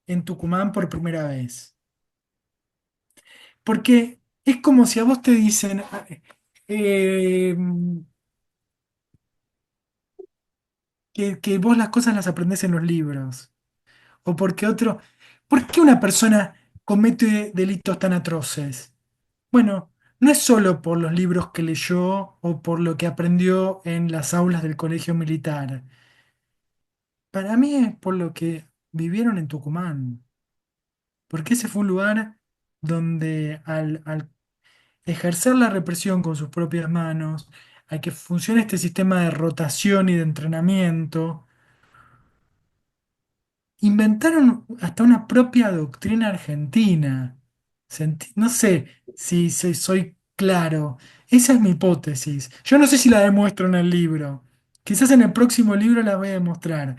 en Tucumán por primera vez. Porque es como si a vos te dicen eh, que vos las cosas las aprendés en los libros. O porque otro. ¿Por qué una persona comete delitos tan atroces? Bueno, no es solo por los libros que leyó o por lo que aprendió en las aulas del colegio militar. Para mí es por lo que vivieron en Tucumán. Porque ese fue un lugar donde al ejercer la represión con sus propias manos, al que funcione este sistema de rotación y de entrenamiento, inventaron hasta una propia doctrina argentina. No sé si soy claro. Esa es mi hipótesis. Yo no sé si la demuestro en el libro. Quizás en el próximo libro la voy a demostrar.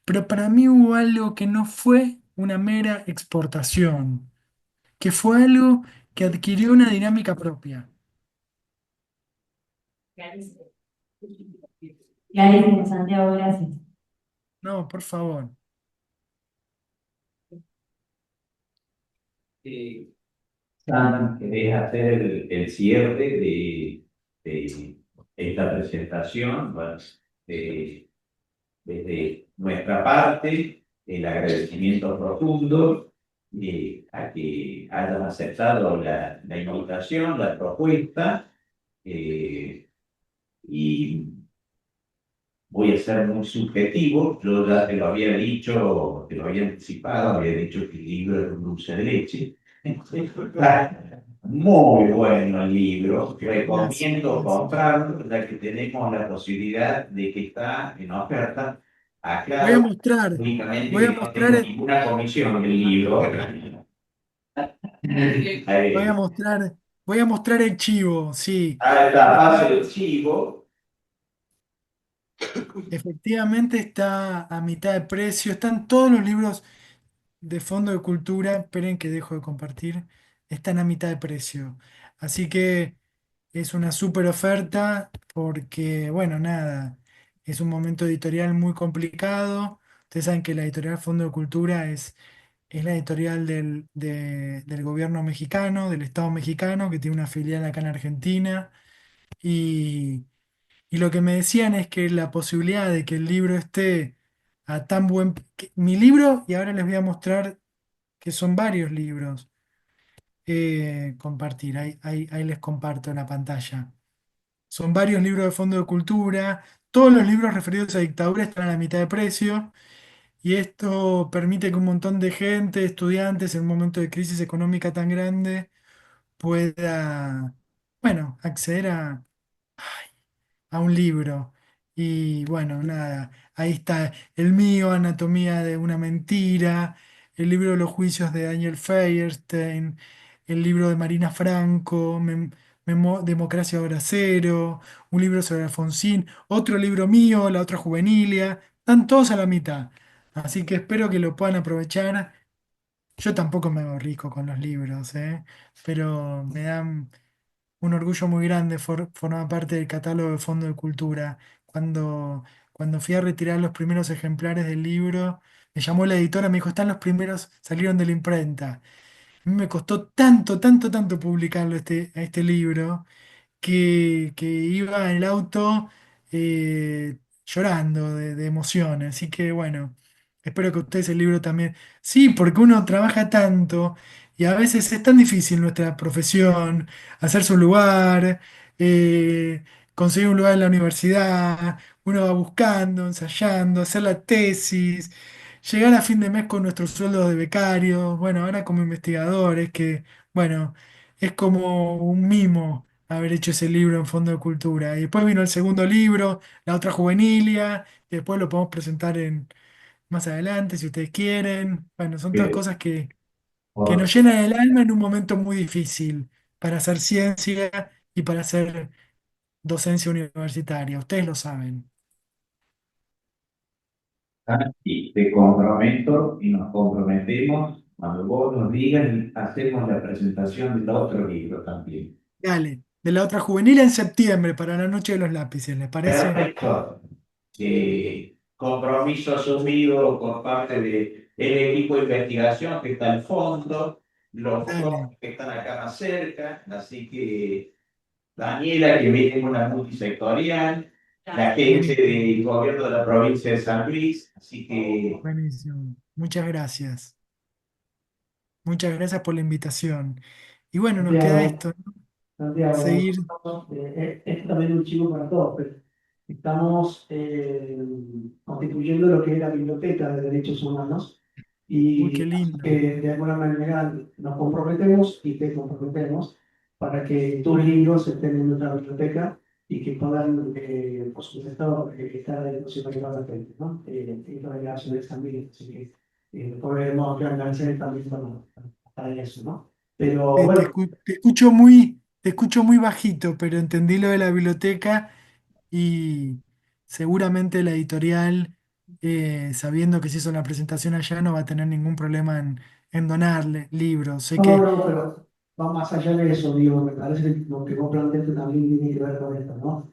Pero para mí hubo algo que no fue una mera exportación, que fue algo que adquirió una dinámica propia. Clarísimo, Santiago, gracias. No, por favor. Eh, Sam, ¿querés hacer el cierre de esta presentación? Bueno, desde nuestra parte, el agradecimiento profundo a que hayan aceptado la invitación, la propuesta, y voy a ser muy subjetivo. Yo ya te lo había dicho, te lo había anticipado, había dicho que el libro era un dulce de leche. Está muy bueno el libro, recomiendo Gracias. comprarlo, ya que tenemos la posibilidad de que está en oferta. Voy a Aclaro mostrar, únicamente voy a que no mostrar, tengo ninguna comisión del libro. voy a Eh, mostrar, voy a mostrar el chivo, sí. a esta fase del chivo. Efectivamente está a mitad de precio. Están todos los libros de Fondo de Cultura. Esperen que dejo de compartir. Están a mitad de precio. Así que es una súper oferta porque, bueno, nada, es un momento editorial muy complicado. Ustedes saben que la editorial Fondo de Cultura es la editorial del gobierno mexicano, del Estado mexicano, que tiene una filial acá en Argentina. Y lo que me decían es que la posibilidad de que el libro esté a tan mi libro, y ahora les voy a mostrar que son varios libros, compartir, ahí les comparto la pantalla. Son varios libros de Fondo de Cultura, todos los libros referidos a dictadura están a la mitad de precio, y esto permite que un montón de gente, estudiantes, en un momento de crisis económica tan grande, pueda, bueno, acceder a un libro. Y bueno, nada, ahí está el mío, Anatomía de una mentira, el libro de los juicios de Daniel Feuerstein, el libro de Marina Franco, Democracia Hora Cero, un libro sobre Alfonsín, otro libro mío, La otra juvenilia, están todos a la mitad. Así que espero que lo puedan aprovechar. Yo tampoco me hago rico con los libros, pero me dan un orgullo muy grande formar parte del catálogo de Fondo de Cultura. Cuando fui a retirar los primeros ejemplares del libro, me llamó la editora, me dijo, están los primeros, salieron de la imprenta. A mí me costó tanto, tanto, tanto publicarlo este libro, que iba en el auto llorando de emoción. Así que bueno, espero que ustedes el libro también. Sí, porque uno trabaja tanto y a veces es tan difícil nuestra profesión, hacer su lugar, eh, conseguir un lugar en la universidad, uno va buscando, ensayando, hacer la tesis. Llegar a fin de mes con nuestros sueldos de becarios, bueno, ahora como investigadores, que, bueno, es como un mimo haber hecho ese libro en Fondo de Cultura. Y después vino el segundo libro, La otra juvenilia, y después lo podemos presentar más adelante si ustedes quieren. Bueno, son todas eh, cosas que por nos llenan el alma en un momento muy difícil para hacer ciencia y para hacer docencia universitaria. Ustedes lo saben. Y te comprometo y nos comprometemos Cuando vos nos digas, hacemos la presentación del otro libro también. Dale, de la otra juvenil en septiembre para la noche de los lápices, ¿les parece? Perfecto. Compromiso asumido por parte del equipo de investigación que está al fondo, los Dale, dos que están acá más cerca, así que Daniela, que viene en una multisectorial, la gente buenísimo, del gobierno de la provincia de San Luis, así que buenísimo. Muchas gracias. Muchas gracias por la invitación. Y bueno, nos queda Santiago, esto, ¿no? Santiago, Seguir. nosotros, esto también es un chivo para todos, pero estamos constituyendo lo que es la Biblioteca de Derechos Humanos Uy, qué y lindo. de alguna manera nos comprometemos y te comprometemos para que tus libros estén en nuestra biblioteca y que puedan, por supuesto, estar en el que va a frente, ¿no? Y las delegaciones también, así que podemos agradecer también para eso, ¿no? Pero bueno. Te escucho muy bajito, pero entendí lo de la biblioteca y seguramente la editorial, sabiendo que se hizo la presentación allá, no va a tener ningún problema en donarle libros. Sé No, que no, pero va más allá de eso, digo, me parece que lo que vos planteaste también tiene que ver con esto, ¿no?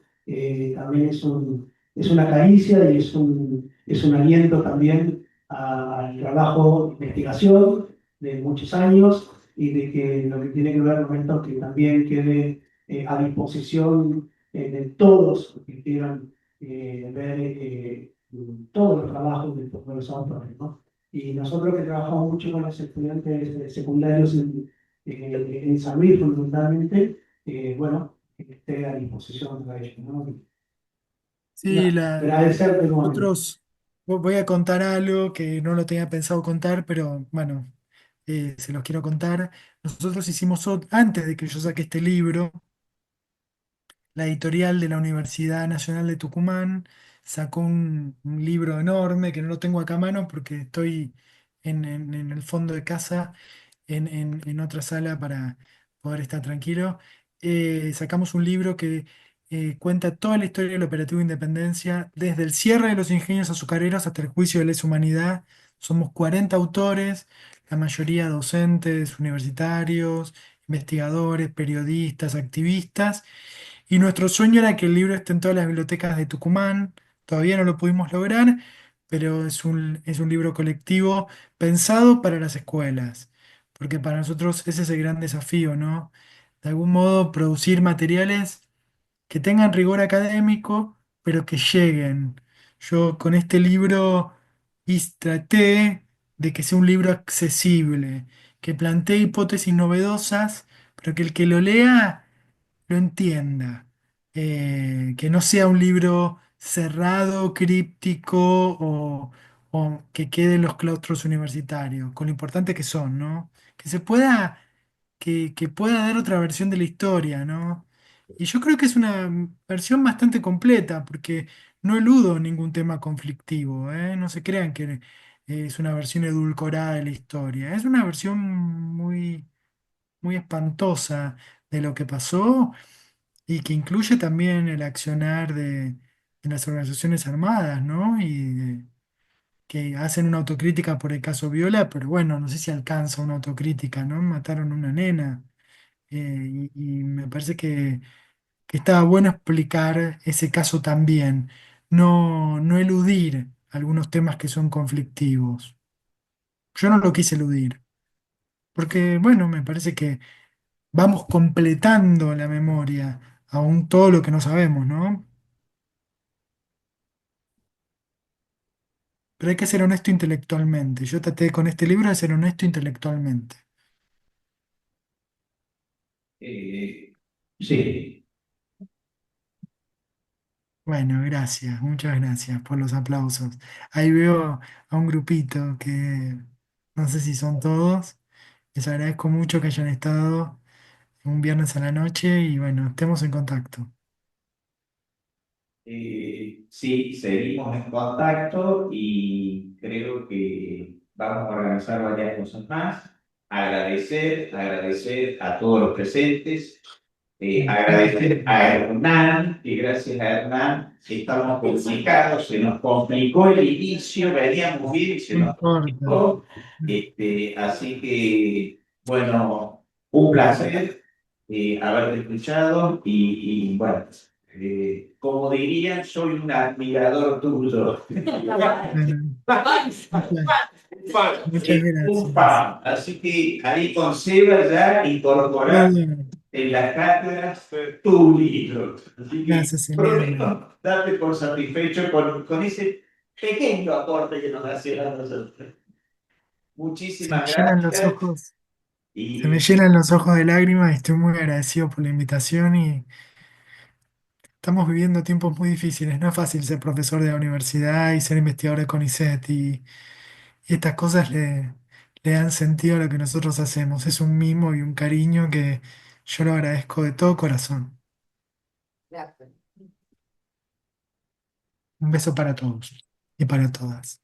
También es una caricia y es un aliento también al trabajo de investigación de muchos años y de que lo que tiene que ver con esto que también quede a disposición de todos los que quieran ver todos los trabajos de todos los autores, ¿no? Y nosotros que trabajamos mucho con los estudiantes secundarios en San Luis, fundamentalmente, bueno, que esté a disposición para ellos, ¿no? Y sí, nada, agradecerte nuevamente. nosotros, voy a contar algo que no lo tenía pensado contar, pero bueno, se los quiero contar. Nosotros hicimos, antes de que yo saque este libro, la editorial de la Universidad Nacional de Tucumán sacó un libro enorme que no lo tengo acá a mano porque estoy en el fondo de casa, en otra sala para poder estar tranquilo. Sacamos un libro que cuenta toda la historia del operativo Independencia, desde el cierre de los ingenios azucareros hasta el juicio de lesa humanidad. Somos 40 autores, la mayoría docentes, universitarios, investigadores, periodistas, activistas. Y nuestro sueño era que el libro esté en todas las bibliotecas de Tucumán. Todavía no lo pudimos lograr, pero es un libro colectivo pensado para las escuelas, porque para nosotros ese es el gran desafío, ¿no? De algún modo producir materiales que tengan rigor académico, pero que lleguen. Yo con este libro traté de que sea un libro accesible, que plantee hipótesis novedosas, pero que el que lo lea lo entienda. Que no sea un libro cerrado, críptico o que quede en los claustros universitarios, con lo importante que son, ¿no? Que se pueda, que pueda dar otra versión de la historia, ¿no? Y yo creo que es una versión bastante completa, porque no eludo ningún tema conflictivo, ¿eh? No se crean que es una versión edulcorada de la historia. Es una versión muy espantosa de lo que pasó y que incluye también el accionar de las organizaciones armadas, ¿no? Que hacen una autocrítica por el caso Viola, pero bueno, no sé si alcanza una autocrítica, ¿no? Mataron a una nena. Y me parece que estaba bueno explicar ese caso también, no eludir algunos temas que son conflictivos. Yo no lo quise eludir, porque bueno, me parece que vamos completando la memoria, aún todo lo que no sabemos, ¿no? Pero hay que ser honesto intelectualmente. Yo traté con este libro de ser honesto intelectualmente. sí. Bueno, gracias, muchas gracias por los aplausos. Ahí veo a un grupito que no sé si son todos. Les agradezco mucho que hayan estado un viernes a la noche y bueno, estemos en contacto. Sí, seguimos en contacto y creo que vamos a organizar varias cosas más. Agradecer a todos los presentes. Agradecer a Hernán, y gracias a Hernán estamos comunicados, se nos complicó el inicio, veníamos bien y se No nos importa. complicó. Así que, bueno, un placer haberte escuchado bueno, como dirían, soy un admirador tuyo. Bueno, muchas Un gracias. fan. Así que ahí con Seba ya incorporar Todo. en las cátedras tu libro. Así que Gracias, Emiliano. prometo darte por satisfecho con ese pequeño aporte que nos hace a nosotros. Se me Muchísimas llenan los gracias ojos, se me y llenan los ojos de lágrimas y estoy muy agradecido por la invitación y estamos viviendo tiempos muy difíciles. No es fácil ser profesor de la universidad y ser investigador de CONICET y estas cosas le dan sentido a lo que nosotros hacemos. Es un mimo y un cariño que yo lo agradezco de todo corazón. Gracias. Un beso para todos y para todas.